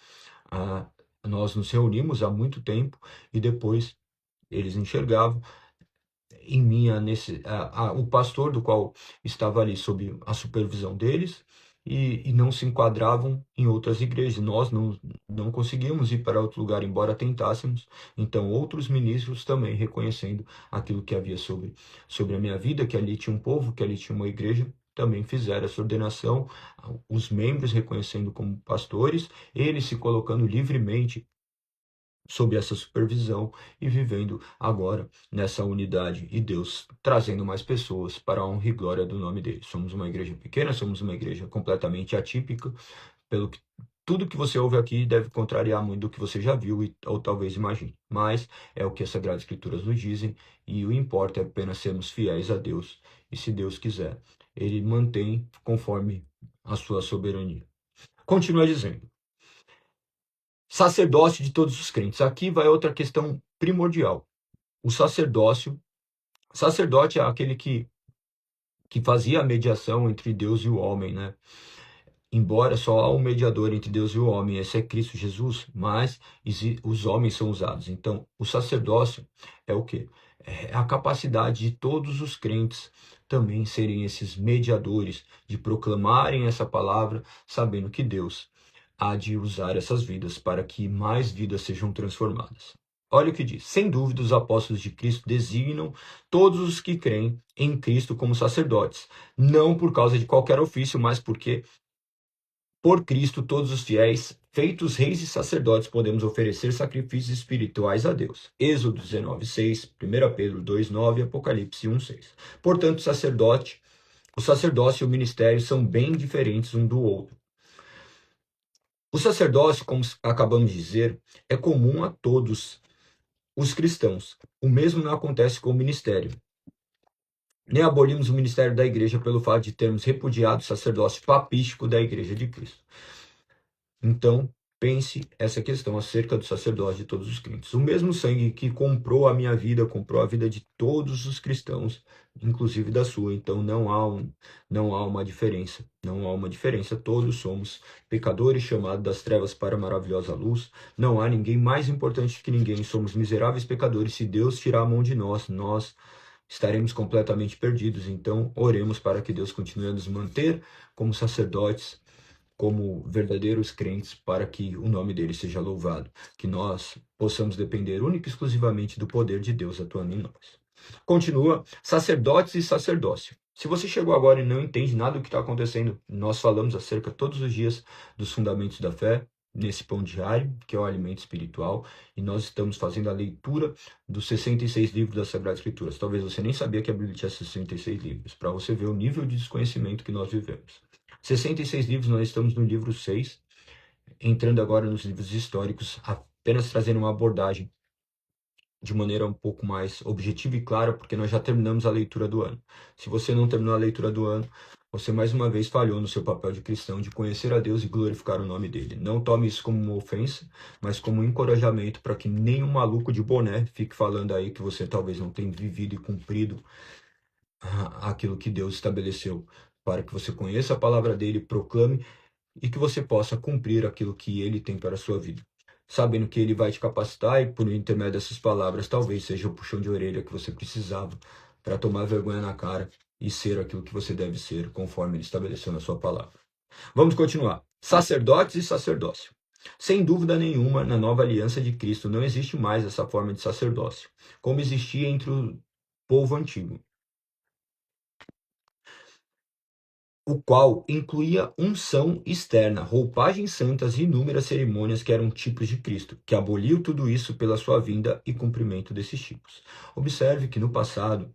Nós nos reunimos há muito tempo e depois eles enxergavam em mim o pastor do qual estava ali sob a supervisão deles e não se enquadravam em outras igrejas. Nós não conseguíamos ir para outro lugar, embora tentássemos. Então, outros ministros também reconhecendo aquilo que havia sobre a minha vida, que ali tinha um povo, que ali tinha uma igreja, também fizeram essa ordenação, os membros reconhecendo como pastores, eles se colocando livremente sob essa supervisão e vivendo agora nessa unidade e Deus trazendo mais pessoas para a honra e glória do nome dele. Somos uma igreja pequena, somos uma igreja completamente atípica, pelo que tudo que você ouve aqui deve contrariar muito do que você já viu ou talvez imagine, mas é o que as Sagradas Escrituras nos dizem e o importa é apenas sermos fiéis a Deus e se Deus quiser, ele mantém conforme a sua soberania. Continua dizendo, sacerdócio de todos os crentes. Aqui vai outra questão primordial. O sacerdote é aquele que fazia a mediação entre Deus e o homem, né? Embora só há um mediador entre Deus e o homem, esse é Cristo Jesus, mas os homens são usados. Então, o sacerdócio é o quê? É a capacidade de todos os crentes também serem esses mediadores, de proclamarem essa palavra, sabendo que Deus há de usar essas vidas para que mais vidas sejam transformadas. Olha o que diz. Sem dúvida, os apóstolos de Cristo designam todos os que creem em Cristo como sacerdotes, não por causa de qualquer ofício, mas porque por Cristo todos os fiéis, feitos reis e sacerdotes, podemos oferecer sacrifícios espirituais a Deus. Êxodo 19:6, 1 Pedro 2:9, Apocalipse 1:6. Portanto, o sacerdócio e o ministério são bem diferentes um do outro. O sacerdócio, como acabamos de dizer, é comum a todos os cristãos. O mesmo não acontece com o ministério. Nem abolimos o ministério da igreja pelo fato de termos repudiado o sacerdócio papístico da igreja de Cristo. Então, pense essa questão acerca do sacerdócio de todos os crentes. O mesmo sangue que comprou a minha vida, comprou a vida de todos os cristãos, inclusive da sua. Então, não há uma diferença. Não há uma diferença. Todos somos pecadores chamados das trevas para a maravilhosa luz. Não há ninguém mais importante que ninguém. Somos miseráveis pecadores. Se Deus tirar a mão de nós, nós estaremos completamente perdidos. Então, oremos para que Deus continue a nos manter como sacerdotes, como verdadeiros crentes, para que o nome dele seja louvado, que nós possamos depender única e exclusivamente do poder de Deus atuando em nós. Continua, sacerdotes e sacerdócio. Se você chegou agora e não entende nada do que está acontecendo, nós falamos acerca todos os dias dos fundamentos da fé, nesse pão diário, que é o alimento espiritual, e nós estamos fazendo a leitura dos 66 livros das Sagradas Escrituras. Talvez você nem sabia que a Bíblia tinha 66 livros, para você ver o nível de desconhecimento que nós vivemos. 66 livros, nós estamos no livro 6, entrando agora nos livros históricos, apenas trazendo uma abordagem de maneira um pouco mais objetiva e clara, porque nós já terminamos a leitura do ano. Se você não terminou a leitura do ano, você mais uma vez falhou no seu papel de cristão, de conhecer a Deus e glorificar o nome dele. Não tome isso como uma ofensa, mas como um encorajamento para que nenhum maluco de boné fique falando aí que você talvez não tenha vivido e cumprido aquilo que Deus estabeleceu, para que você conheça a palavra dele, proclame e que você possa cumprir aquilo que ele tem para a sua vida. Sabendo que ele vai te capacitar e por intermédio dessas palavras, talvez seja o puxão de orelha que você precisava para tomar vergonha na cara e ser aquilo que você deve ser, conforme ele estabeleceu na sua palavra. Vamos continuar. Sacerdotes e sacerdócio. Sem dúvida nenhuma, na nova aliança de Cristo não existe mais essa forma de sacerdócio, como existia entre o povo antigo, o qual incluía unção externa, roupagens santas e inúmeras cerimônias que eram tipos de Cristo, que aboliu tudo isso pela sua vinda e cumprimento desses tipos. Observe que no passado,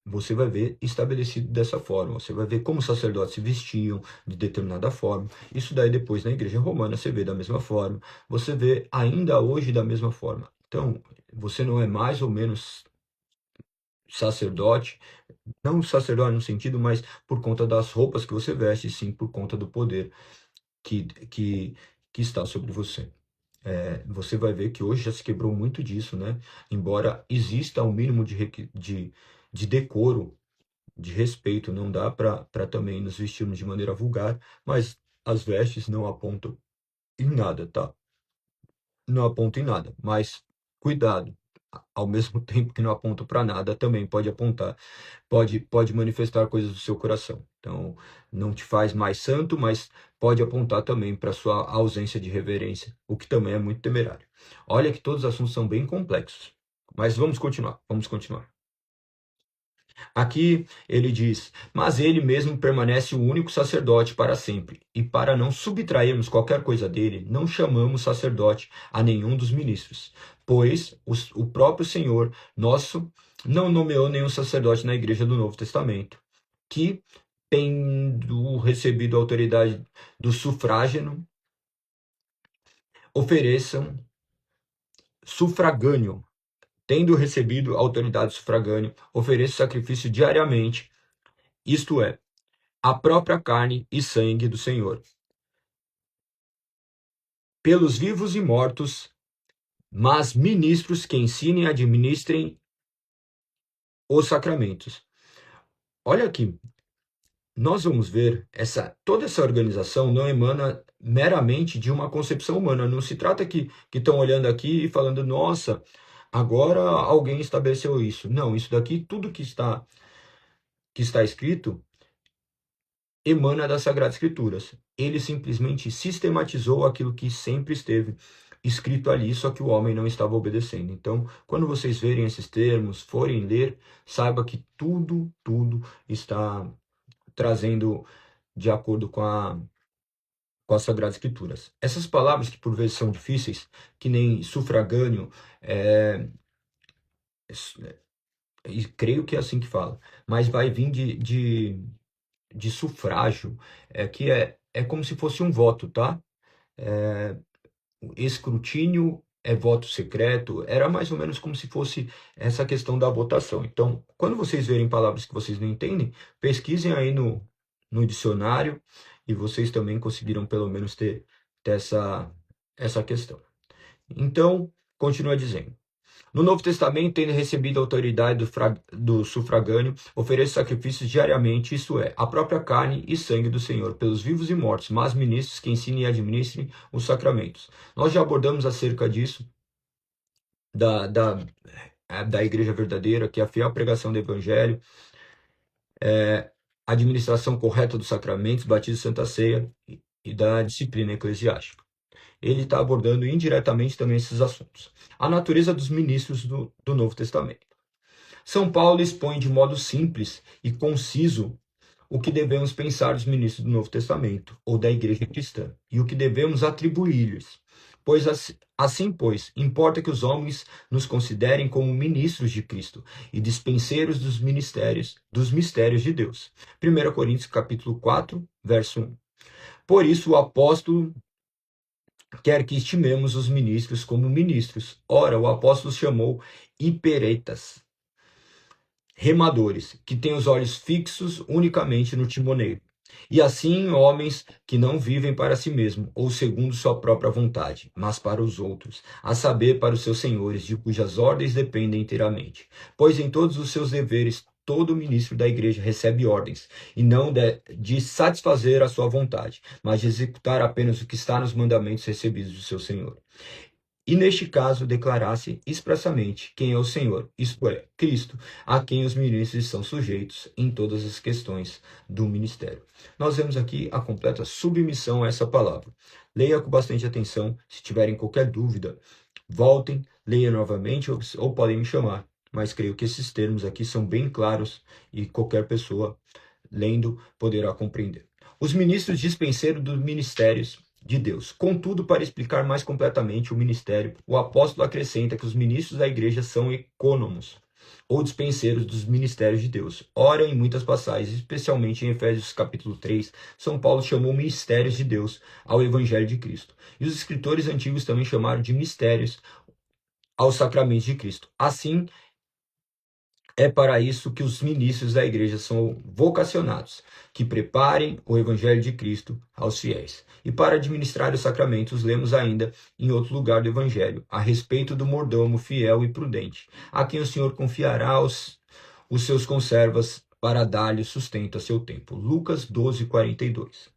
você vai ver estabelecido dessa forma, você vai ver como os sacerdotes se vestiam de determinada forma. Isso daí depois na igreja romana você vê da mesma forma, você vê ainda hoje da mesma forma. Então, você não é mais ou menos sacerdote, não sacerdote no sentido, mas por conta das roupas que você veste, sim por conta do poder que, que, que está sobre você. Você vai ver que hoje já se quebrou muito disso, né? Embora exista um mínimo de decoro, de respeito, não dá para também nos vestirmos de maneira vulgar, mas as vestes não apontam em nada, tá? Não apontam em nada, mas cuidado. Ao mesmo tempo que não apontam para nada, também pode apontar, pode manifestar coisas do seu coração. Então, não te faz mais santo, mas pode apontar também para sua ausência de reverência, o que também é muito temerário. Olha que todos os assuntos são bem complexos, mas vamos continuar, vamos continuar. Aqui ele diz, mas ele mesmo permanece o único sacerdote para sempre, e para não subtrairmos qualquer coisa dele, não chamamos sacerdote a nenhum dos ministros, pois o próprio Senhor nosso não nomeou nenhum sacerdote na igreja do Novo Testamento, que, tendo recebido a autoridade do sufrágio, ofereçam sufragâneo. Tendo recebido a autoridade sufragânea, ofereça sacrifício diariamente, isto é, a própria carne e sangue do Senhor, pelos vivos e mortos, mas ministros que ensinem e administrem os sacramentos. Olha aqui, nós vamos ver, toda essa organização não emana meramente de uma concepção humana. Não se trata que estão olhando aqui e falando, nossa, agora alguém estabeleceu isso. Não, isso daqui, tudo que está escrito, emana das Sagradas Escrituras. Ele simplesmente sistematizou aquilo que sempre esteve escrito ali, só que o homem não estava obedecendo. Então, quando vocês verem esses termos, forem ler, saiba que tudo está trazendo de acordo com as Sagradas Escrituras. Essas palavras que por vezes são difíceis, que nem sufragâneo, e creio que é assim que fala, mas vai vir de sufrágio, que é como se fosse um voto, tá? Escrutínio é voto secreto, era mais ou menos como se fosse essa questão da votação. Então, quando vocês verem palavras que vocês não entendem, pesquisem aí no dicionário e vocês também conseguiram pelo menos ter essa questão. Então, continua dizendo. No Novo Testamento, tendo recebido a autoridade do sufragâneo, ofereço sacrifícios diariamente, isto é, a própria carne e sangue do Senhor, pelos vivos e mortos, mas ministros que ensinem e administrem os sacramentos. Nós já abordamos acerca disso, da igreja verdadeira, que é a fiel pregação do evangelho, a administração correta dos sacramentos, batismo e santa ceia e da disciplina eclesiástica. Ele está abordando indiretamente também esses assuntos. A natureza dos ministros do Novo Testamento. São Paulo expõe de modo simples e conciso o que devemos pensar dos ministros do Novo Testamento, ou da igreja cristã, e o que devemos atribuir-lhes. Pois pois, importa que os homens nos considerem como ministros de Cristo e dispenseiros dos mistérios de Deus. 1 Coríntios capítulo 4, verso 1. Por isso o apóstolo quer que estimemos os ministros como ministros. Ora, o apóstolo chamou hiperetas, remadores, que têm os olhos fixos unicamente no timoneiro. E assim homens que não vivem para si mesmo, ou segundo sua própria vontade, mas para os outros, a saber, para os seus senhores, de cujas ordens dependem inteiramente. Pois em todos os seus deveres todo ministro da igreja recebe ordens, e não de satisfazer a sua vontade, mas de executar apenas o que está nos mandamentos recebidos do seu Senhor. E neste caso declarasse expressamente quem é o Senhor, isto é, Cristo, a quem os ministros estão sujeitos em todas as questões do ministério. Nós vemos aqui a completa submissão a essa palavra. Leia com bastante atenção, se tiverem qualquer dúvida, voltem, leia novamente ou podem me chamar. Mas creio que esses termos aqui são bem claros e qualquer pessoa lendo poderá compreender. Os ministros dispenseiros dos ministérios de Deus. Contudo, para explicar mais completamente o ministério, o apóstolo acrescenta que os ministros da igreja são ecônomos, ou dispenseiros dos ministérios de Deus. Ora, em muitas passagens, especialmente em Efésios capítulo 3, São Paulo chamou mistérios de Deus ao evangelho de Cristo. E os escritores antigos também chamaram de mistérios aos sacramentos de Cristo. Assim, é para isso que os ministros da igreja são vocacionados, que preparem o evangelho de Cristo aos fiéis. E para administrar os sacramentos, lemos ainda em outro lugar do evangelho, a respeito do mordomo fiel e prudente, a quem o Senhor confiará os seus conservas para dar-lhe sustento a seu tempo. Lucas 12, 42.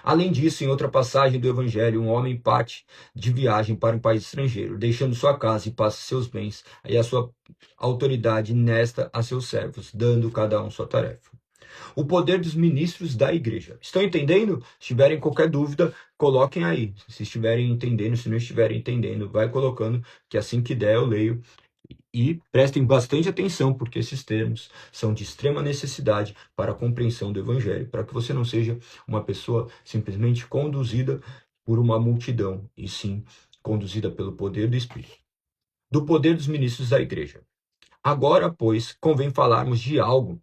Além disso, em outra passagem do Evangelho, um homem parte de viagem para um país estrangeiro, deixando sua casa e passa seus bens e a sua autoridade nesta a seus servos, dando cada um sua tarefa. O poder dos ministros da igreja. Estão entendendo? Se tiverem qualquer dúvida, coloquem aí. Se estiverem entendendo, se não estiverem entendendo, vai colocando, que assim que der eu leio. E prestem bastante atenção, porque esses termos são de extrema necessidade para a compreensão do Evangelho, para que você não seja uma pessoa simplesmente conduzida por uma multidão, e sim conduzida pelo poder do Espírito. Do poder dos ministros da igreja. Agora, pois, convém falarmos de algo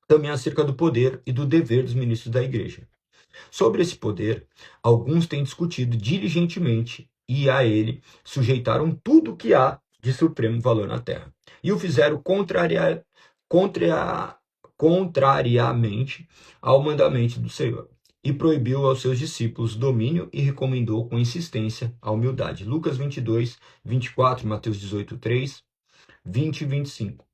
também acerca do poder e do dever dos ministros da igreja. Sobre esse poder, alguns têm discutido diligentemente e a ele sujeitaram tudo o que há de supremo valor na terra. E o fizeram contrariamente ao mandamento do Senhor. E proibiu aos seus discípulos domínio e recomendou com insistência a humildade. Lucas 22, 24, Mateus 18, 3, 20 e 25.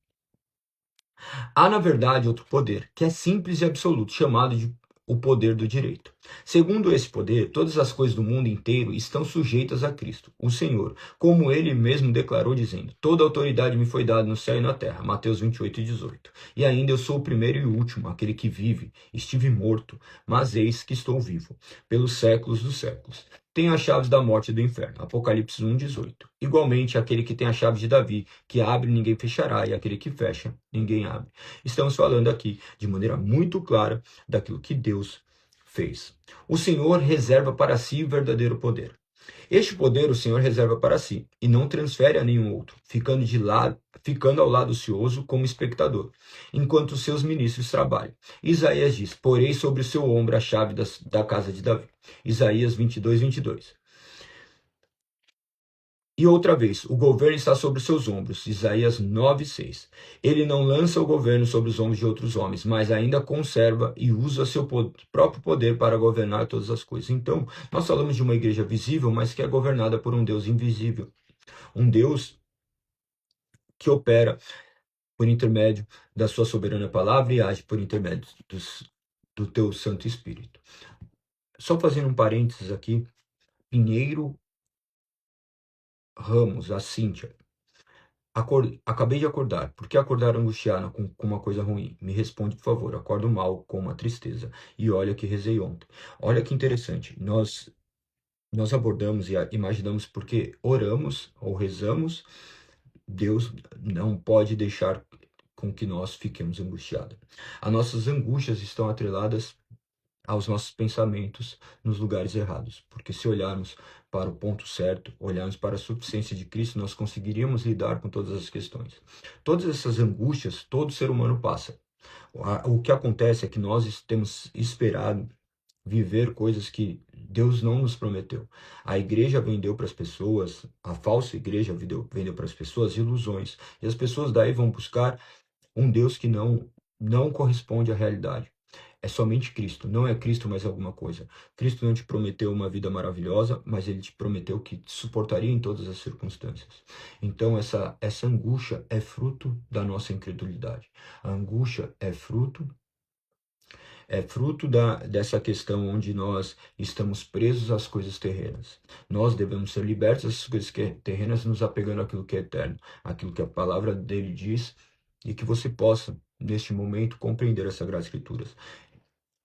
Há, na verdade, outro poder, que é simples e absoluto, chamado de o poder do direito. Segundo esse poder, todas as coisas do mundo inteiro estão sujeitas a Cristo, o Senhor, como ele mesmo declarou, dizendo: toda autoridade me foi dada no céu e na terra. Mateus 28:18. E ainda eu sou o primeiro e o último, aquele que vive. Estive morto, mas eis que estou vivo, pelos séculos dos séculos. Tenho as chaves da morte e do inferno. Apocalipse 1:18. Igualmente, aquele que tem a chave de Davi, que abre, ninguém fechará, e aquele que fecha, ninguém abre. Estamos falando aqui, de maneira muito clara, daquilo que Deus fez. O Senhor reserva para si o verdadeiro poder. Este poder o Senhor reserva para si, e não transfere a nenhum outro, ficando ao lado ocioso como espectador, enquanto os seus ministros trabalham. Isaías diz: porei sobre o seu ombro a chave da casa de Davi. Isaías 22:22. E outra vez, o governo está sobre os seus ombros. Isaías 9:6. Ele não lança o governo sobre os ombros de outros homens, mas ainda conserva e usa seu próprio poder para governar todas as coisas. Então, nós falamos de uma igreja visível, mas que é governada por um Deus invisível. Um Deus que opera por intermédio da sua soberana palavra e age por intermédio do teu Santo Espírito. Só fazendo um parênteses aqui, Pinheiro Ramos, a Cíntia. Acabei de acordar. Por que acordar angustiada com uma coisa ruim? Me responde, por favor. Acordo mal, com uma tristeza. E olha que rezei ontem. Olha que interessante. Nós abordamos e imaginamos porque oramos ou rezamos, Deus não pode deixar com que nós fiquemos angustiados. As nossas angústias estão atreladas aos nossos pensamentos nos lugares errados. Porque se olharmos para o ponto certo, olharmos para a suficiência de Cristo, nós conseguiríamos lidar com todas as questões. Todas essas angústias, todo ser humano passa. O que acontece é que nós temos esperado viver coisas que Deus não nos prometeu. A igreja vendeu para as pessoas, a falsa igreja vendeu para as pessoas ilusões. E as pessoas daí vão buscar um Deus que não corresponde à realidade. É somente Cristo, não é Cristo mais alguma coisa. Cristo não te prometeu uma vida maravilhosa, mas ele te prometeu que te suportaria em todas as circunstâncias. Então essa angústia é fruto da nossa incredulidade. A angústia é fruto dessa questão onde nós estamos presos às coisas terrenas. Nós devemos ser libertos dessas coisas terrenas, nos apegando àquilo que é eterno, àquilo que a palavra dele diz, e que você possa, neste momento, compreender as Sagradas Escrituras.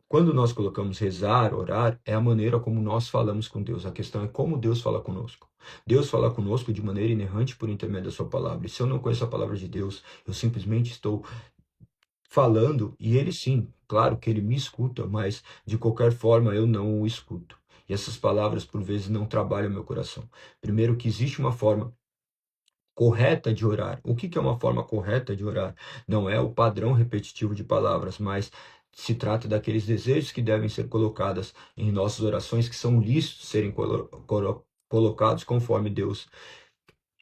Quando nós colocamos rezar, orar, é a maneira como nós falamos com Deus. A questão é como Deus fala conosco. Deus fala conosco de maneira inerrante por intermédio da sua palavra. E se eu não conheço a palavra de Deus, eu simplesmente estou falando, e ele sim, claro que ele me escuta, mas de qualquer forma eu não o escuto. E essas palavras por vezes não trabalham meu coração. Primeiro que existe uma forma correta de orar. O que é uma forma correta de orar? Não é o padrão repetitivo de palavras, mas se trata daqueles desejos que devem ser colocados em nossas orações, que são lícitos serem colocados conforme Deus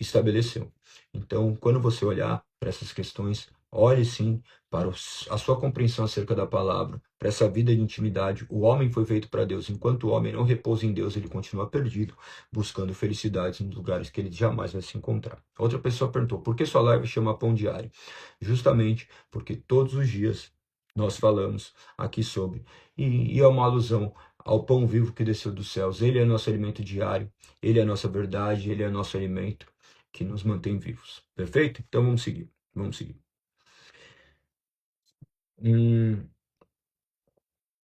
estabeleceu. Então, quando você olhar para essas questões, olhe sim para a sua compreensão acerca da palavra, para essa vida de intimidade. O homem foi feito para Deus. Enquanto o homem não repousa em Deus, ele continua perdido, buscando felicidades em lugares que ele jamais vai se encontrar. Outra pessoa perguntou: por que sua live chama Pão Diário? Justamente porque todos os dias nós falamos aqui sobre, e é uma alusão ao pão vivo que desceu dos céus. Ele é nosso alimento diário, ele é a nossa verdade, ele é nosso alimento que nos mantém vivos. Perfeito? Então vamos seguir. Vamos seguir.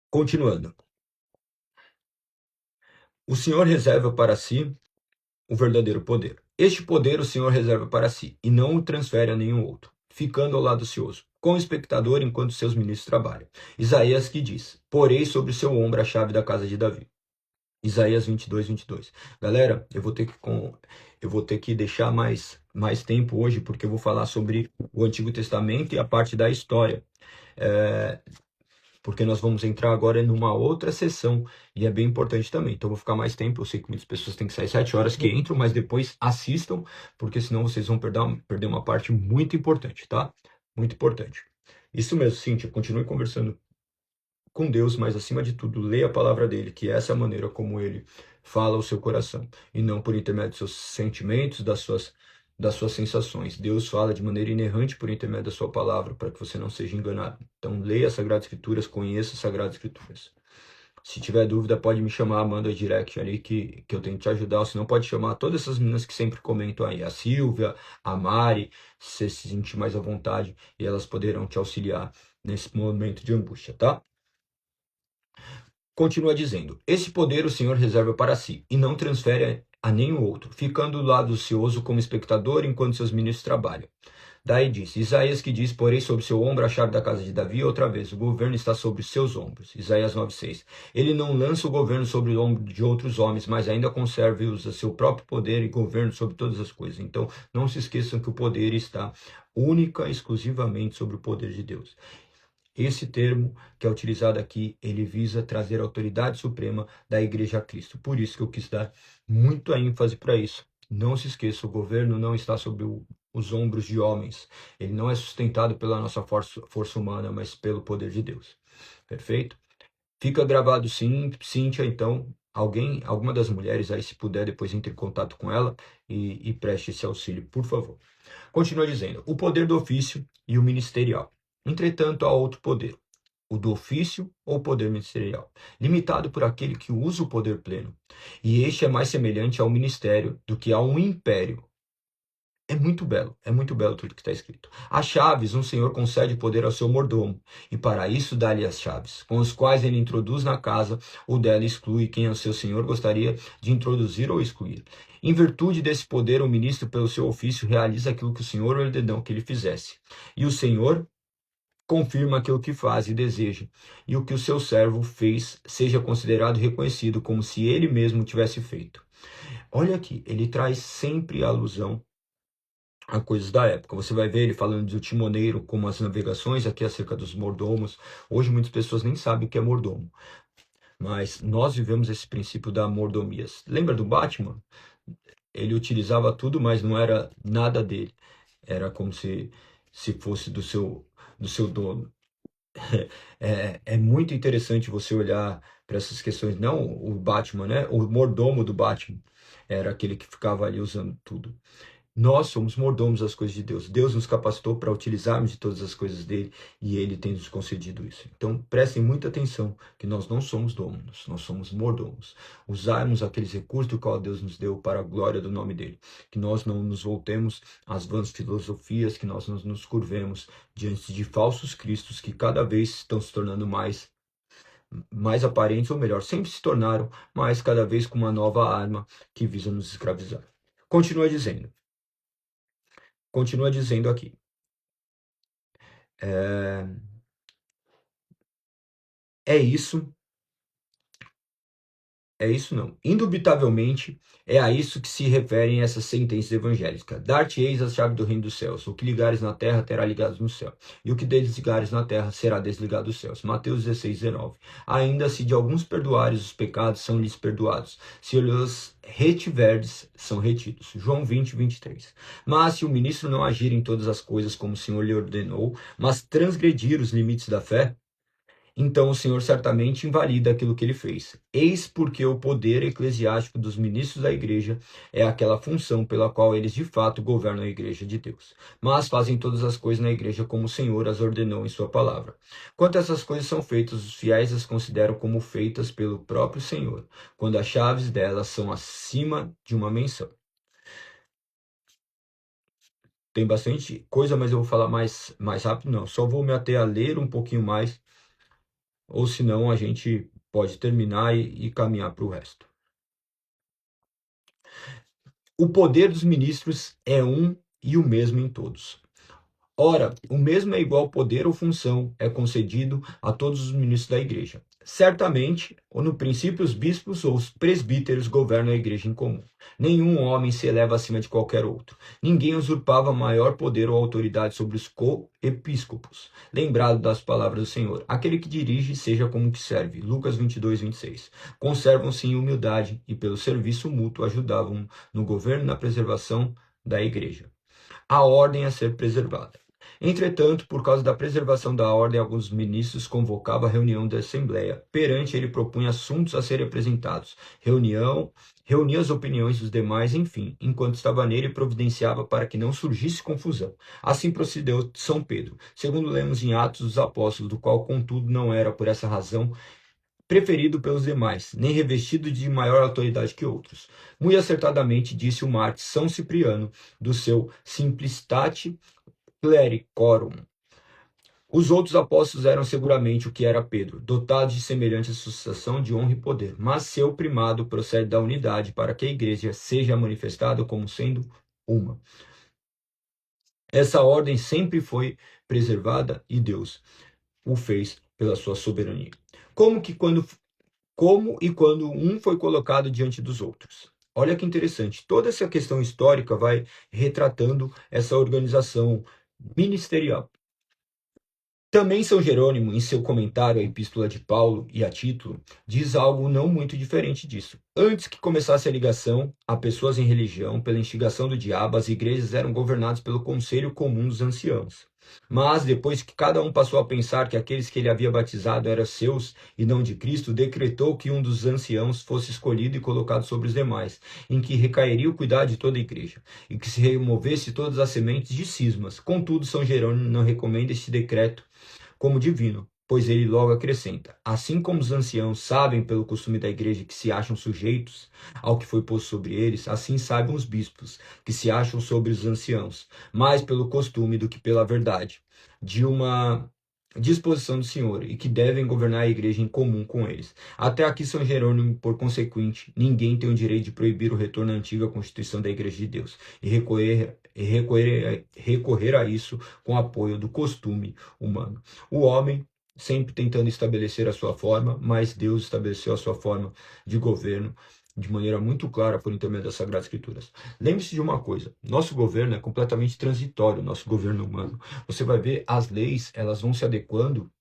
Continuando. O Senhor reserva para si o verdadeiro poder. Este poder o Senhor reserva para si e não o transfere a nenhum outro, ficando ao lado ocioso, com o espectador enquanto seus ministros trabalham. Isaías que diz: porei sobre o seu ombro a chave da casa de Davi. Isaías 22:22. Galera, eu vou ter que deixar mais tempo hoje, porque eu vou falar sobre o Antigo Testamento e a parte da história. Porque nós vamos entrar agora numa outra sessão, e é bem importante também. Então, eu vou ficar mais tempo. Eu sei que muitas pessoas têm que sair 7 horas que entram, mas depois assistam, porque senão vocês vão perder uma parte muito importante, tá? Muito importante. Isso mesmo, Cíntia, continue conversando com Deus, mas acima de tudo, leia a palavra dele, que essa é a maneira como ele fala ao seu coração, e não por intermédio dos seus sentimentos, das suas das suas sensações. Deus fala de maneira inerrante por intermédio da sua palavra, para que você não seja enganado. Então, leia as Sagradas Escrituras, conheça as Sagradas Escrituras. Se tiver dúvida, pode me chamar, manda direct ali que eu tento te ajudar. Ou se não, pode chamar todas essas meninas que sempre comentam aí. A Silvia, a Mari, se você se sentir mais à vontade, e elas poderão te auxiliar nesse momento de angústia, tá? Continua dizendo: esse poder o Senhor reserva para si, e não transfere a nenhum outro, ficando do lado ocioso como espectador enquanto seus ministros trabalham. Daí disse, Isaías que diz, porém sobre seu ombro a chave da casa de Davi, outra vez, o governo está sobre seus ombros. Isaías 9,6. Ele não lança o governo sobre o ombro de outros homens, mas ainda conserva e usa seu próprio poder e governo sobre todas as coisas. Então, não se esqueçam que o poder está única e exclusivamente sobre o poder de Deus. Esse termo que é utilizado aqui, ele visa trazer a autoridade suprema da Igreja a Cristo. Por isso que eu quis dar muita ênfase para isso. Não se esqueça, o governo não está sobre os ombros de homens. Ele não é sustentado pela nossa força humana, mas pelo poder de Deus. Perfeito? Fica gravado sim, Cíntia, então, alguma das mulheres aí, se puder, depois entre em contato com ela e preste esse auxílio, por favor. Continua dizendo, o poder do ofício e o ministerial. Entretanto, há outro poder, o do ofício ou poder ministerial, limitado por aquele que usa o poder pleno. E este é mais semelhante ao ministério do que a um império. É muito belo tudo que está escrito. As chaves, um senhor concede poder ao seu mordomo, e para isso dá-lhe as chaves, com as quais ele introduz na casa, ou dela exclui quem o seu senhor gostaria de introduzir ou excluir. Em virtude desse poder, o ministro, pelo seu ofício, realiza aquilo que o senhor ordenou que ele fizesse. E o senhor confirma aquilo que faz e deseja, e o que o seu servo fez seja considerado e reconhecido como se ele mesmo tivesse feito. Olha aqui, ele traz sempre a alusão a coisas da época. Você vai ver ele falando do timoneiro, como as navegações, aqui acerca dos mordomos. Hoje muitas pessoas nem sabem o que é mordomo, mas nós vivemos esse princípio da mordomia. Lembra do Batman? Ele utilizava tudo, mas não era nada dele. Era como se fosse do seu dono. É muito interessante você olhar para essas questões. Não o Batman, né? O mordomo do Batman era aquele que ficava ali usando tudo. Nós somos mordomos das coisas de Deus. Deus nos capacitou para utilizarmos de todas as coisas dele e ele tem nos concedido isso. Então, prestem muita atenção que nós não somos donos, nós somos mordomos. Usarmos aqueles recursos do qual Deus nos deu para a glória do nome dele. Que nós não nos voltemos às vãs filosofias, que nós não nos curvemos diante de falsos cristos que cada vez estão se tornando mais aparentes, ou melhor, sempre se tornaram, mas cada vez com uma nova arma que visa nos escravizar. Continua dizendo aqui. É isso não. Indubitavelmente, é a isso que se referem essas sentenças evangélicas. Dar-te-eis a chave do reino dos céus. O que ligares na terra terá ligado no céu. E o que desligares na terra será desligado dos céus. Mateus 16, 19. Ainda se de alguns perdoares os pecados, são-lhes perdoados. Se os retiverdes, são retidos. João 20, 23. Mas se o ministro não agir em todas as coisas como o Senhor lhe ordenou, mas transgredir os limites da fé, então o Senhor certamente invalida aquilo que ele fez. Eis porque o poder eclesiástico dos ministros da igreja é aquela função pela qual eles de fato governam a igreja de Deus. Mas fazem todas as coisas na igreja como o Senhor as ordenou em sua palavra. Quando essas coisas são feitas, os fiéis as consideram como feitas pelo próprio Senhor, quando as chaves delas são acima de uma menção. Tem bastante coisa, mas eu vou falar mais rápido, não. Só vou me ater a ler um pouquinho mais, ou senão a gente pode terminar e caminhar para o resto. O poder dos ministros é um e o mesmo em todos. Ora, o mesmo é igual poder ou função é concedido a todos os ministros da igreja. Certamente, ou no princípio, os bispos ou os presbíteros governam a igreja em comum. Nenhum homem se eleva acima de qualquer outro. Ninguém usurpava maior poder ou autoridade sobre os co-episcopos. Lembrado das palavras do Senhor, aquele que dirige seja como que serve. Lucas 22, 26. Conservam-se em humildade e pelo serviço mútuo ajudavam no governo e na preservação da igreja. A ordem a ser preservada. Entretanto, por causa da preservação da ordem, alguns ministros convocavam a reunião da Assembleia. Perante ele propunha assuntos a serem apresentados. Reunia as opiniões dos demais, enfim, enquanto estava nele, providenciava para que não surgisse confusão. Assim procedeu São Pedro, segundo lemos em Atos dos Apóstolos, do qual, contudo, não era por essa razão preferido pelos demais, nem revestido de maior autoridade que outros. Muito acertadamente disse o Mártir São Cipriano, do seu Simplicitate Clericorum. Os outros apóstolos eram seguramente o que era Pedro, dotados de semelhante associação de honra e poder, mas seu primado procede da unidade para que a igreja seja manifestada como sendo uma. Essa ordem sempre foi preservada e Deus o fez pela sua soberania. Como e quando um foi colocado diante dos outros. Olha que interessante, toda essa questão histórica vai retratando essa organização ministerial. Também São Jerônimo, em seu comentário à Epístola de Paulo e a título, diz algo não muito diferente disso. Antes que começasse a ligação a pessoas em religião, pela instigação do diabo, as igrejas eram governadas pelo conselho comum dos anciãos. Mas, depois que cada um passou a pensar que aqueles que ele havia batizado eram seus e não de Cristo, decretou que um dos anciãos fosse escolhido e colocado sobre os demais, em que recairia o cuidado de toda a igreja, e que se removesse todas as sementes de cismas. Contudo, São Jerônimo não recomenda este decreto como divino, pois ele logo acrescenta: assim como os anciãos sabem pelo costume da igreja que se acham sujeitos ao que foi posto sobre eles, assim saibam os bispos que se acham sobre os anciãos, mais pelo costume do que pela verdade, de uma disposição do Senhor, e que devem governar a igreja em comum com eles. Até aqui São Jerônimo, por consequente, ninguém tem o direito de proibir o retorno à antiga constituição da igreja de Deus, e recorrer a isso com apoio do costume humano. O homem sempre tentando estabelecer a sua forma, mas Deus estabeleceu a sua forma de governo de maneira muito clara por intermédio das Sagradas Escrituras. Lembre-se de uma coisa, nosso governo é completamente transitório, nosso governo humano. Você vai ver as leis, elas vão se adequando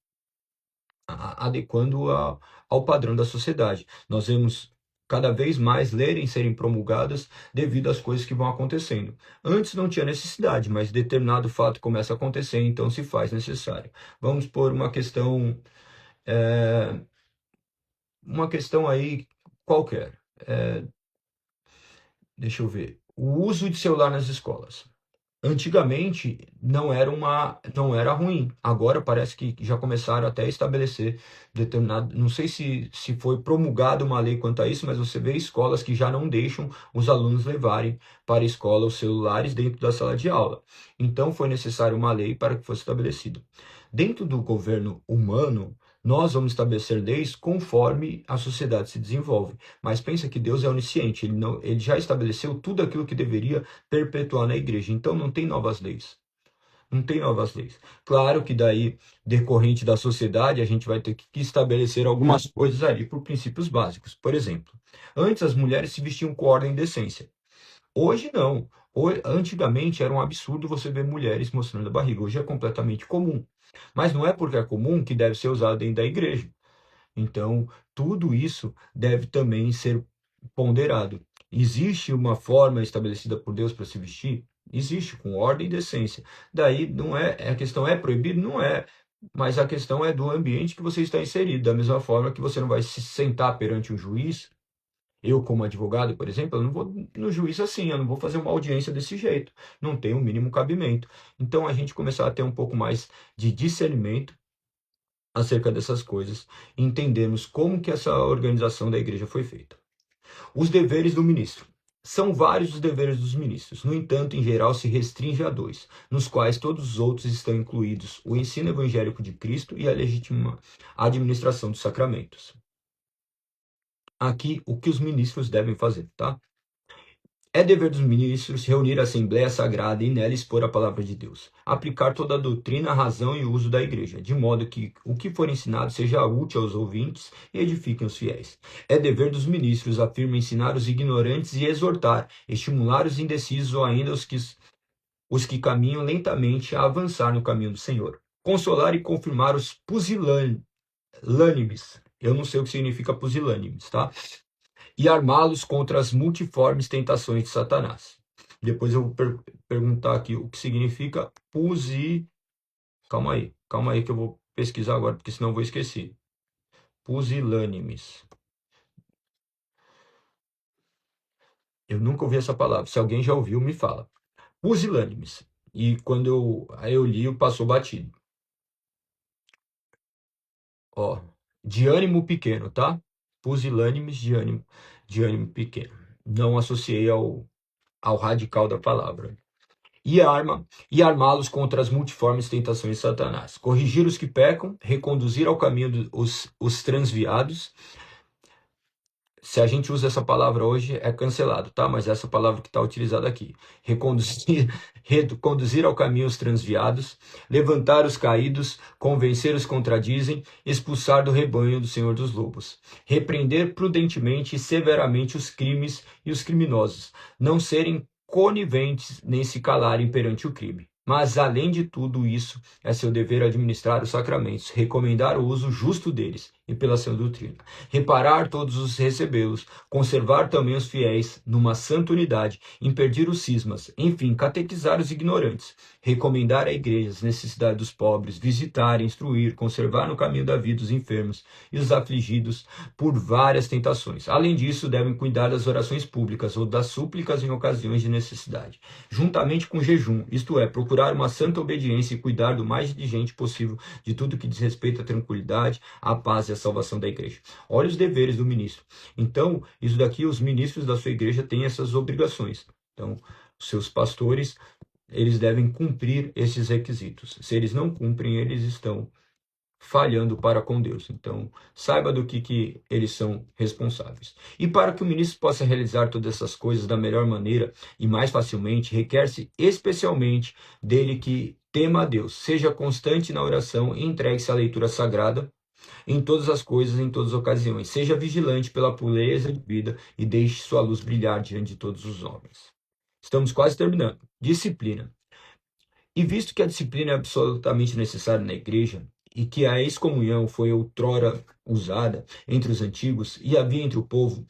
ao padrão da sociedade. Nós vemos cada vez mais lerem serem promulgadas devido às coisas que vão acontecendo. Antes não tinha necessidade, mas determinado fato começa a acontecer, então se faz necessário. Vamos por uma questão aí qualquer. Deixa eu ver. O uso de celular nas escolas. Antigamente não era ruim. Agora parece que já começaram até a estabelecer determinado. Não sei se foi promulgada uma lei quanto a isso, mas você vê escolas que já não deixam os alunos levarem para a escola os celulares dentro da sala de aula. Então foi necessária uma lei para que fosse estabelecido. Dentro do governo humano, nós vamos estabelecer leis conforme a sociedade se desenvolve. Mas pensa que Deus é onisciente, ele já estabeleceu tudo aquilo que deveria perpetuar na igreja. Então não tem novas leis. Não tem novas leis. Claro que daí, decorrente da sociedade, a gente vai ter que estabelecer algumas coisas ali por princípios básicos. Por exemplo, antes as mulheres se vestiam com ordem e decência. Hoje não. Antigamente era um absurdo você ver mulheres mostrando a barriga. Hoje é completamente comum. Mas não é porque é comum que deve ser usado dentro da igreja. Então, tudo isso deve também ser ponderado. Existe uma forma estabelecida por Deus para se vestir? Existe, com ordem e decência. Daí não é, a questão é proibido? Não é. Mas a questão é do ambiente que você está inserido. Da mesma forma que você não vai se sentar perante um juiz. Eu, como advogado, por exemplo, eu não vou no juiz assim, eu não vou fazer uma audiência desse jeito. Não tem o mínimo cabimento. Então, a gente começar a ter um pouco mais de discernimento acerca dessas coisas e entendermos como que essa organização da igreja foi feita. Os deveres do ministro. São vários os deveres dos ministros, no entanto, em geral, se restringe a dois, nos quais todos os outros estão incluídos: o ensino evangélico de Cristo e a legítima administração dos sacramentos. Aqui, o que os ministros devem fazer, tá? É dever dos ministros reunir a Assembleia Sagrada e nela expor a palavra de Deus, aplicar toda a doutrina, a razão e o uso da igreja, de modo que o que for ensinado seja útil aos ouvintes e edifiquem os fiéis. É dever dos ministros, afirma, ensinar os ignorantes e exortar, estimular os indecisos ou ainda os que caminham lentamente a avançar no caminho do Senhor. Consolar e confirmar os pusilânimes. Eu não sei o que significa pusilânimes, tá? E armá-los contra as multiformes tentações de Satanás. Depois eu vou perguntar aqui o que significa Calma aí que eu vou pesquisar agora, porque senão eu vou esquecer. Pusilânimes. Eu nunca ouvi essa palavra. Se alguém já ouviu, me fala. Pusilânimes. E quando aí eu li, passou batido. Ó, de ânimo pequeno, tá? Pusilânimes de ânimo pequeno. Não associei ao radical da palavra. E armá-los contra as multiformes tentações de Satanás. Corrigir os que pecam, reconduzir ao caminho os transviados. Se a gente usa essa palavra hoje, é cancelado, tá? Mas essa palavra que está utilizada aqui. Reconduzir ao caminho os transviados, levantar os caídos, convencer os que contradizem, expulsar do rebanho do Senhor dos Lobos. Repreender prudentemente e severamente os crimes e os criminosos. Não serem coniventes nem se calarem perante o crime. Mas, além de tudo isso, é seu dever administrar os sacramentos, recomendar o uso justo deles e pela sã doutrina, reparar todos os recebê-los, conservar também os fiéis numa santa unidade, impedir os cismas, enfim, catequizar os ignorantes, recomendar à igreja as necessidades dos pobres, visitar, instruir, conservar no caminho da vida os enfermos e os afligidos por várias tentações. Além disso, devem cuidar das orações públicas ou das súplicas em ocasiões de necessidade, juntamente com jejum, isto é, procurar uma santa obediência e cuidar do mais diligente possível de tudo que diz respeito à tranquilidade, à paz e à salvação da igreja. Olha os deveres do ministro. Então, isso daqui, os ministros da sua igreja têm essas obrigações. Então, os seus pastores, eles devem cumprir esses requisitos. Se eles não cumprem, eles estão falhando para com Deus. Então, saiba do que eles são responsáveis. E para que o ministro possa realizar todas essas coisas da melhor maneira e mais facilmente, requer-se especialmente dele que tema a Deus, seja constante na oração e entregue-se à leitura sagrada em todas as coisas, em todas as ocasiões. Seja vigilante pela pureza de vida e deixe sua luz brilhar diante de todos os homens. Estamos quase terminando. Disciplina. E visto que a disciplina é absolutamente necessária na igreja, e que a excomunhão foi outrora usada entre os antigos, e havia entre o povo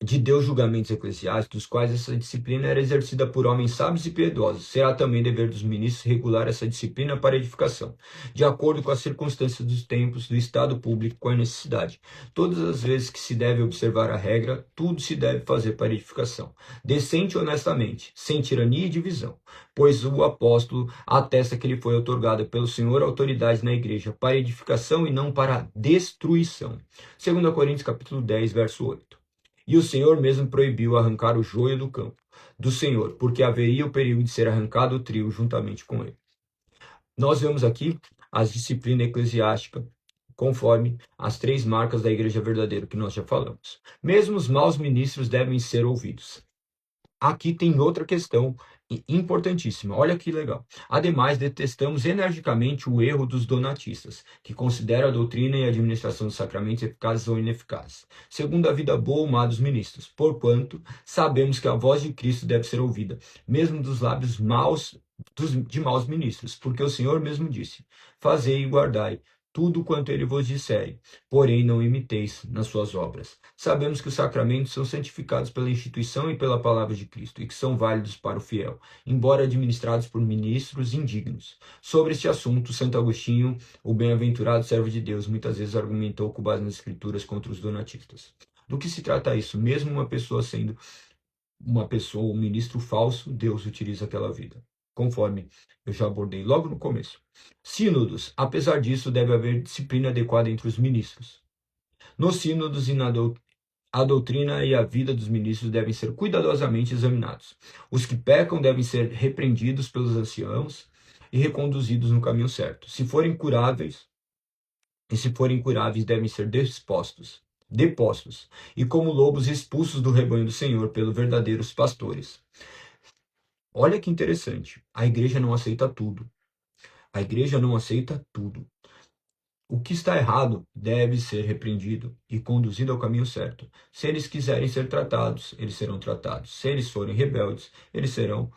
de Deus julgamentos eclesiásticos, dos quais essa disciplina era exercida por homens sábios e piedosos, será também dever dos ministros regular essa disciplina para edificação, de acordo com as circunstâncias dos tempos, do estado público, com a necessidade. Todas as vezes que se deve observar a regra, tudo se deve fazer para edificação, decente e honestamente, sem tirania e divisão, pois o apóstolo atesta que lhe foi otorgada pelo Senhor autoridade na igreja para edificação e não para destruição. 2 Coríntios capítulo 10, verso 8. E o Senhor mesmo proibiu arrancar o joio do campo do Senhor, porque haveria o perigo de ser arrancado o trigo juntamente com ele. Nós vemos aqui as disciplinas eclesiásticas, conforme as 3 marcas da igreja verdadeira que nós já falamos. Mesmo os maus ministros devem ser ouvidos. Aqui tem outra questão importantíssima. Olha que legal. Ademais, detestamos energicamente o erro dos donatistas, que consideram a doutrina e a administração dos sacramentos eficazes ou ineficazes, segundo a vida boa ou má dos ministros, porquanto sabemos que a voz de Cristo deve ser ouvida, mesmo dos lábios de maus ministros, porque o Senhor mesmo disse: fazei e guardai tudo quanto ele vos disser, porém não imiteis nas suas obras. Sabemos que os sacramentos são santificados pela instituição e pela palavra de Cristo, e que são válidos para o fiel, embora administrados por ministros indignos. Sobre este assunto, Santo Agostinho, o bem-aventurado servo de Deus, muitas vezes argumentou com base nas escrituras contra os donatistas. Do que se trata isso? Mesmo uma pessoa sendo um ministro falso, Deus utiliza aquela vida, conforme eu já abordei logo no começo. Sínodos. Apesar disso, deve haver disciplina adequada entre os ministros. Nos sínodos e a doutrina e a vida dos ministros devem ser cuidadosamente examinados. Os que pecam devem ser repreendidos pelos anciãos e reconduzidos no caminho certo. Se forem incuráveis, devem ser depostos, e como lobos expulsos do rebanho do Senhor pelos verdadeiros pastores. Olha que interessante. A igreja não aceita tudo. A igreja não aceita tudo. O que está errado deve ser repreendido e conduzido ao caminho certo. Se eles quiserem ser tratados, eles serão tratados. Se eles forem rebeldes, eles serão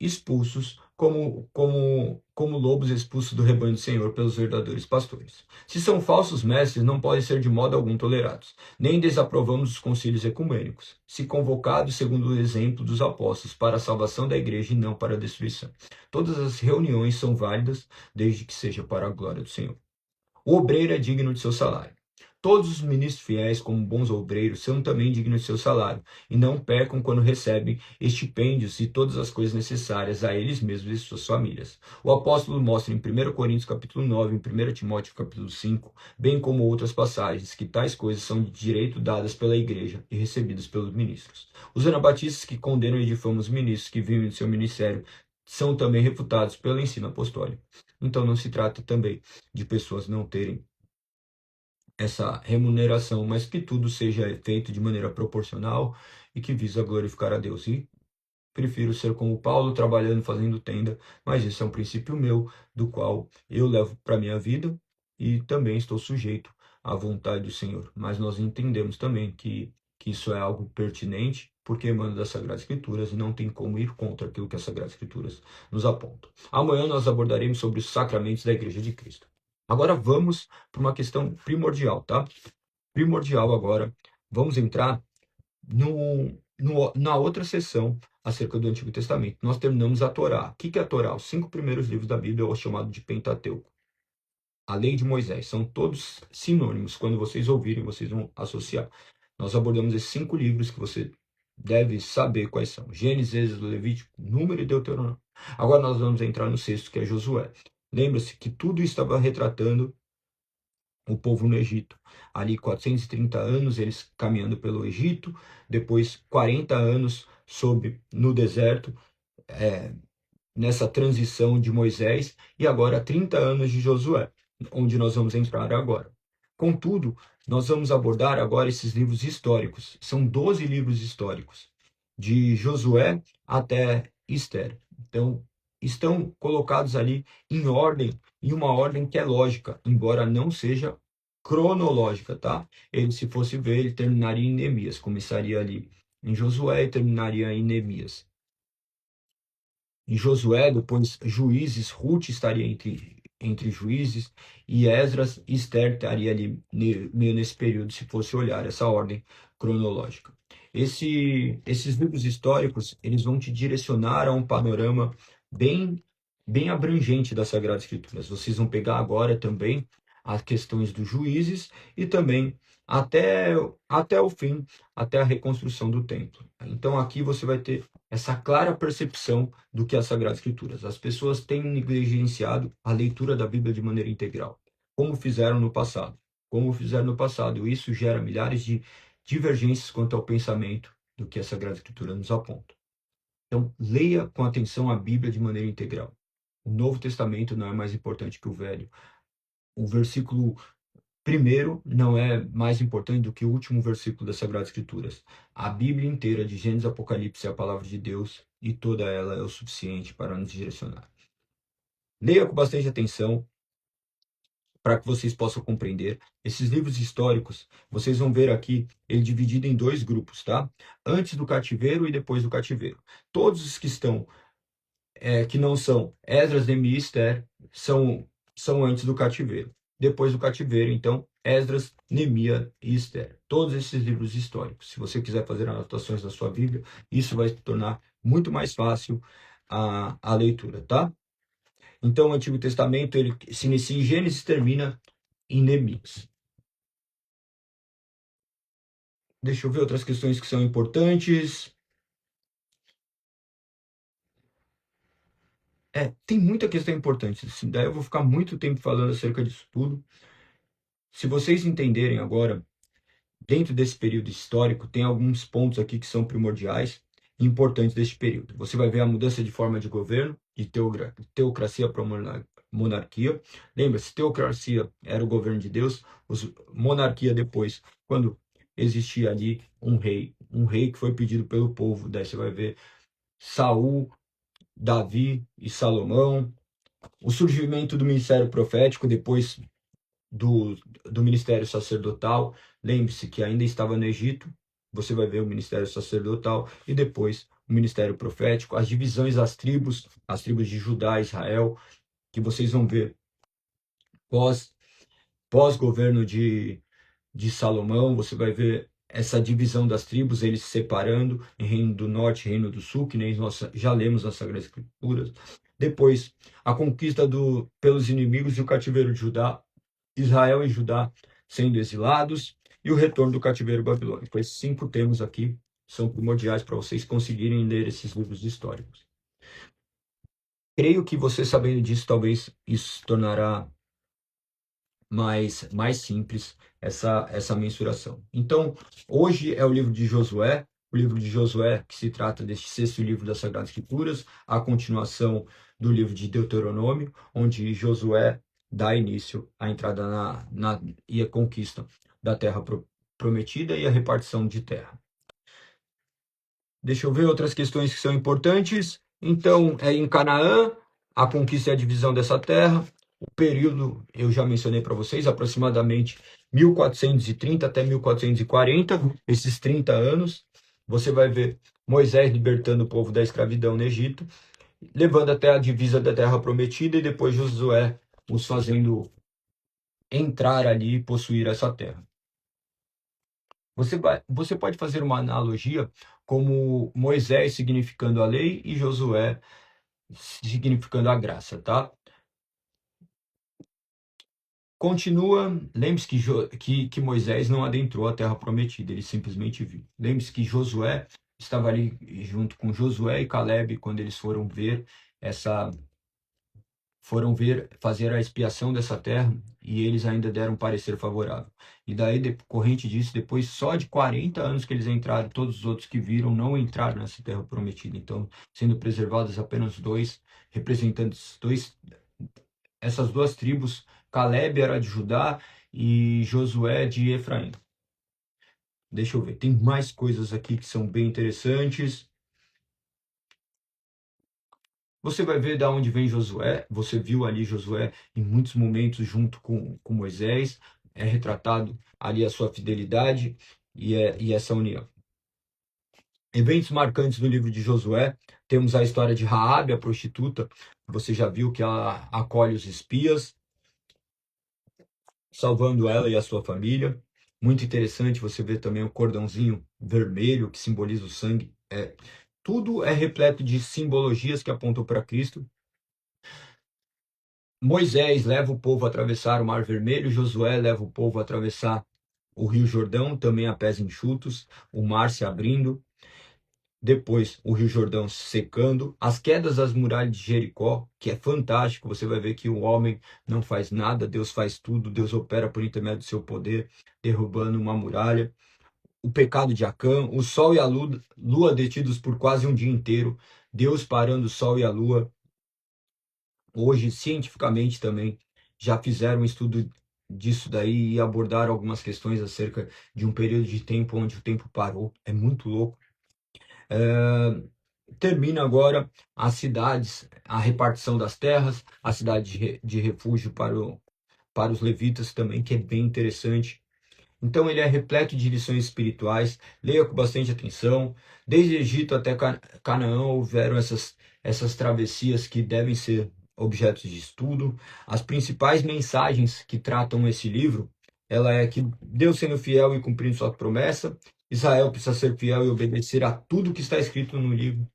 expulsos como lobos expulsos do rebanho do Senhor pelos verdadeiros pastores. Se são falsos mestres, não podem ser de modo algum tolerados. Nem desaprovamos os concílios ecumênicos, se convocados segundo o exemplo dos apóstolos para a salvação da igreja e não para a destruição. Todas as reuniões são válidas, desde que seja para a glória do Senhor. O obreiro é digno de seu salário. Todos os ministros fiéis, como bons obreiros, são também dignos de seu salário, e não pecam quando recebem estipêndios e todas as coisas necessárias a eles mesmos e suas famílias. O apóstolo mostra em 1 Coríntios capítulo 9, em 1 Timóteo capítulo 5, bem como outras passagens, que tais coisas são de direito dadas pela igreja e recebidas pelos ministros. Os anabatistas que condenam e difamam os ministros que vivem de seu ministério são também refutados pelo ensino apostólico. Então não se trata também de pessoas não terem essa remuneração, mas que tudo seja feito de maneira proporcional e que visa glorificar a Deus. E prefiro ser como Paulo, trabalhando, fazendo tenda, mas esse é um princípio meu, do qual eu levo para a minha vida e também estou sujeito à vontade do Senhor. Mas nós entendemos também que isso é algo pertinente, porque emana das Sagradas Escrituras e não tem como ir contra aquilo que as Sagradas Escrituras nos apontam. Amanhã nós abordaremos sobre os sacramentos da Igreja de Cristo. Agora vamos para uma questão primordial, tá? Primordial agora. Vamos entrar na outra sessão acerca do Antigo Testamento. Nós terminamos a Torá. O que é a Torá? Os 5 primeiros livros da Bíblia, ou chamado de Pentateuco. A lei de Moisés. São todos sinônimos. Quando vocês ouvirem, vocês vão associar. Nós abordamos esses 5 livros que você deve saber quais são. Gênesis, Êxodo, Levítico, Número e Deuteronômio. Agora nós vamos entrar no sexto, que é Josué. Lembra-se que tudo estava retratando o povo no Egito. Ali 430 anos eles caminhando pelo Egito, depois 40 anos no deserto, nessa transição de Moisés, e agora 30 anos de Josué, onde nós vamos entrar agora. Contudo, nós vamos abordar agora esses livros históricos. São 12 livros históricos, de Josué até Esther. Então, estão colocados ali em uma ordem que é lógica, embora não seja cronológica, tá? Ele, se fosse ver, ele terminaria em Neemias, começaria ali em Josué e terminaria em Neemias. Em Josué, depois Juízes, Ruth estaria entre Juízes, e Esdras e Esther estaria ali meio nesse período, se fosse olhar essa ordem cronológica. Esses livros históricos, eles vão te direcionar a um panorama bem abrangente das Sagradas Escrituras. Vocês vão pegar agora também as questões dos juízes e também até o fim, até a reconstrução do templo. Então aqui você vai ter essa clara percepção do que é as Sagradas Escrituras. As pessoas têm negligenciado a leitura da Bíblia de maneira integral, como fizeram no passado. Isso gera milhares de divergências quanto ao pensamento do que a Sagrada Escritura nos aponta. Então, leia com atenção a Bíblia de maneira integral. O Novo Testamento não é mais importante que o Velho. O versículo primeiro não é mais importante do que o último versículo das Sagradas Escrituras. A Bíblia inteira, de Gênesis a Apocalipse, é a palavra de Deus e toda ela é o suficiente para nos direcionar. Leia com bastante atenção para que vocês possam compreender. Esses livros históricos, vocês vão ver aqui, ele dividido em 2 grupos, tá? Antes do cativeiro e depois do cativeiro. Todos os que estão, que não são Esdras, Neemias e Esther, são antes do cativeiro. Depois do cativeiro, então, Esdras, Neemias e Esther. Todos esses livros históricos. Se você quiser fazer anotações na sua Bíblia, isso vai tornar muito mais fácil a leitura, tá? Então, o Antigo Testamento, ele se inicia em Gênesis e termina em Neemias. Deixa eu ver outras questões que são importantes. Tem muita questão importante. Daí eu vou ficar muito tempo falando acerca disso tudo. Se vocês entenderem agora, dentro desse período histórico, tem alguns pontos aqui que são primordiais e importantes deste período. Você vai ver a mudança de forma de governo, de teocracia para monarquia. Lembra-se, teocracia era o governo de Deus, monarquia depois, quando existia ali um rei que foi pedido pelo povo. Daí você vai ver Saul, Davi e Salomão. O surgimento do ministério profético depois do ministério sacerdotal. Lembre-se que ainda estava no Egito, você vai ver o ministério sacerdotal e depois o ministério profético, as divisões das tribos, as tribos de Judá e Israel, que vocês vão ver pós-governo de Salomão, você vai ver essa divisão das tribos, eles se separando em Reino do Norte e Reino do Sul, que nem nós já lemos nas Sagradas Escrituras. Depois, a conquista pelos inimigos e o cativeiro de Judá, Israel e Judá sendo exilados, e o retorno do cativeiro babilônico. Esses 5 temas aqui são primordiais para vocês conseguirem ler esses livros históricos. Creio que você sabendo disso, talvez isso se tornará mais simples essa mensuração. Então, hoje é o livro de Josué que se trata deste 6º livro das Sagradas Escrituras, a continuação do livro de Deuteronômio, onde Josué dá início à entrada e a conquista da terra prometida e a repartição de terra. Deixa eu ver outras questões que são importantes. Então, é em Canaã, a conquista e a divisão dessa terra. O período, eu já mencionei para vocês, aproximadamente 1430 até 1440, esses 30 anos. Você vai ver Moisés libertando o povo da escravidão no Egito, levando até a divisa da terra prometida, e depois Josué os fazendo entrar ali e possuir essa terra. Você pode fazer uma analogia como Moisés significando a lei e Josué significando a graça, tá? Continua, lembre-se que Moisés não adentrou a terra prometida, ele simplesmente viu. Lembre-se que Josué estava ali junto com Josué e Caleb quando eles fazer a expiação dessa terra, e eles ainda deram um parecer favorável. E daí, decorrente disso, depois só de 40 anos que eles entraram, todos os outros que viram não entraram nessa terra prometida. Então, sendo preservados apenas 2 representantes, essas 2 tribos, Caleb era de Judá e Josué de Efraim. Deixa eu ver, tem mais coisas aqui que são bem interessantes. Você vai ver de onde vem Josué. Você viu ali Josué em muitos momentos junto com Moisés. É retratado ali a sua fidelidade e essa união. Eventos marcantes do livro de Josué. Temos a história de Raabe, a prostituta. Você já viu que ela acolhe os espias, salvando ela e a sua família. Muito interessante você ver também o cordãozinho vermelho que simboliza o sangue. Tudo é repleto de simbologias que apontam para Cristo. Moisés leva o povo a atravessar o Mar Vermelho, Josué leva o povo a atravessar o Rio Jordão, também a pés enxutos, o mar se abrindo, depois o Rio Jordão se secando, as quedas das muralhas de Jericó, que é fantástico, você vai ver que o homem não faz nada, Deus faz tudo, Deus opera por intermédio do seu poder, derrubando uma muralha. O pecado de Acã, o sol e a lua detidos por quase um dia inteiro, Deus parando o sol e a lua. Hoje, cientificamente também, já fizeram um estudo disso daí e abordaram algumas questões acerca de um período de tempo onde o tempo parou. É muito louco. Termina agora as cidades, a repartição das terras, a cidade de refúgio para os levitas também, que é bem interessante. Então ele é repleto de lições espirituais, leia com bastante atenção. Desde Egito até Canaã houveram essas travessias que devem ser objetos de estudo. As principais mensagens que tratam esse livro, ela é que Deus sendo fiel e cumprindo sua promessa, Israel precisa ser fiel e obedecer a tudo que está escrito no livro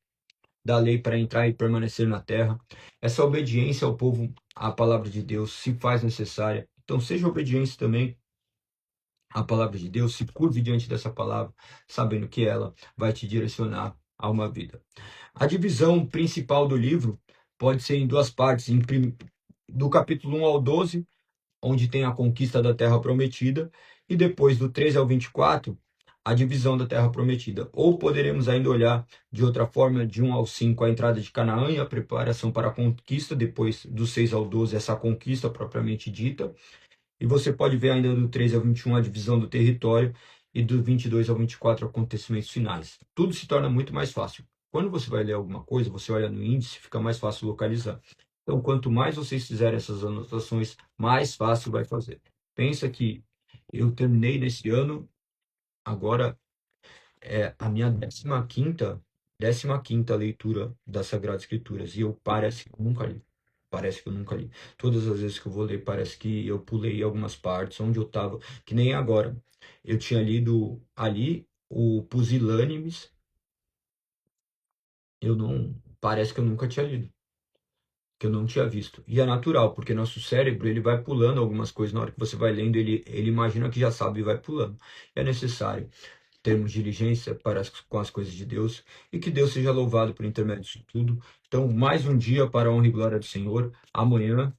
da lei para entrar e permanecer na terra. Essa obediência ao povo, à palavra de Deus, se faz necessária. Então seja obediente também a palavra de Deus, se curve diante dessa palavra, sabendo que ela vai te direcionar a uma vida. A divisão principal do livro pode ser em 2 partes, do capítulo 1 ao 12, onde tem a conquista da terra prometida, e depois do 13 ao 24, a divisão da terra prometida. Ou poderemos ainda olhar de outra forma, de 1 ao 5, a entrada de Canaã e a preparação para a conquista, depois do 6 ao 12, essa conquista propriamente dita. E você pode ver ainda do 13 ao 21 a divisão do território e do 22 ao 24 acontecimentos finais. Tudo se torna muito mais fácil. Quando você vai ler alguma coisa, você olha no índice, fica mais fácil localizar. Então, quanto mais vocês fizerem essas anotações, mais fácil vai fazer. Pensa que eu terminei nesse ano, agora é a minha 15ª 15ª leitura das Sagradas Escrituras. E eu parece que eu nunca li. Parece que eu nunca li. Todas as vezes que eu vou ler, parece que eu pulei algumas partes onde eu estava, que nem agora. Eu tinha lido ali o Pusilânimes, eu não, parece que eu nunca tinha lido, que eu não tinha visto. E é natural, porque nosso cérebro, ele vai pulando algumas coisas, na hora que você vai lendo, ele imagina que já sabe e vai pulando. É necessário termos diligência com as coisas de Deus, e que Deus seja louvado por intermédio disso tudo. Então, mais um dia para a honra e glória do Senhor. Amanhã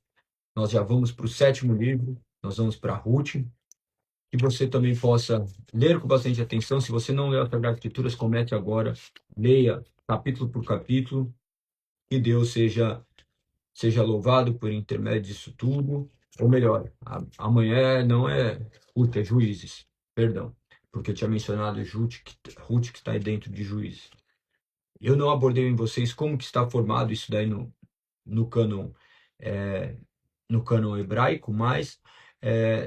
nós já vamos para o 7º livro, nós vamos para Ruth, que você também possa ler com bastante atenção. Se você não leu as Sagradas Escrituras, comece agora, leia capítulo por capítulo, que Deus seja louvado por intermédio disso tudo. Ou melhor, amanhã não é Ruth, é Juízes, perdão, porque eu tinha mencionado Ruth que está aí dentro de Juízes. Eu não abordei em vocês como que está formado isso daí no cânon, é, no cânon hebraico, mas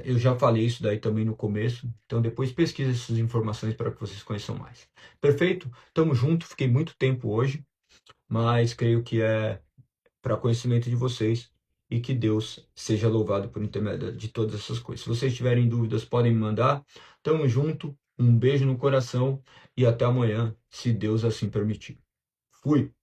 eu já falei isso daí também no começo. Então depois pesquisa essas informações para que vocês conheçam mais. Perfeito? Tamo junto. Fiquei muito tempo hoje, mas creio que é para conhecimento de vocês, e que Deus seja louvado por intermédio de todas essas coisas. Se vocês tiverem dúvidas, podem me mandar. Tamo junto. Um beijo no coração e até amanhã, se Deus assim permitir. Fui!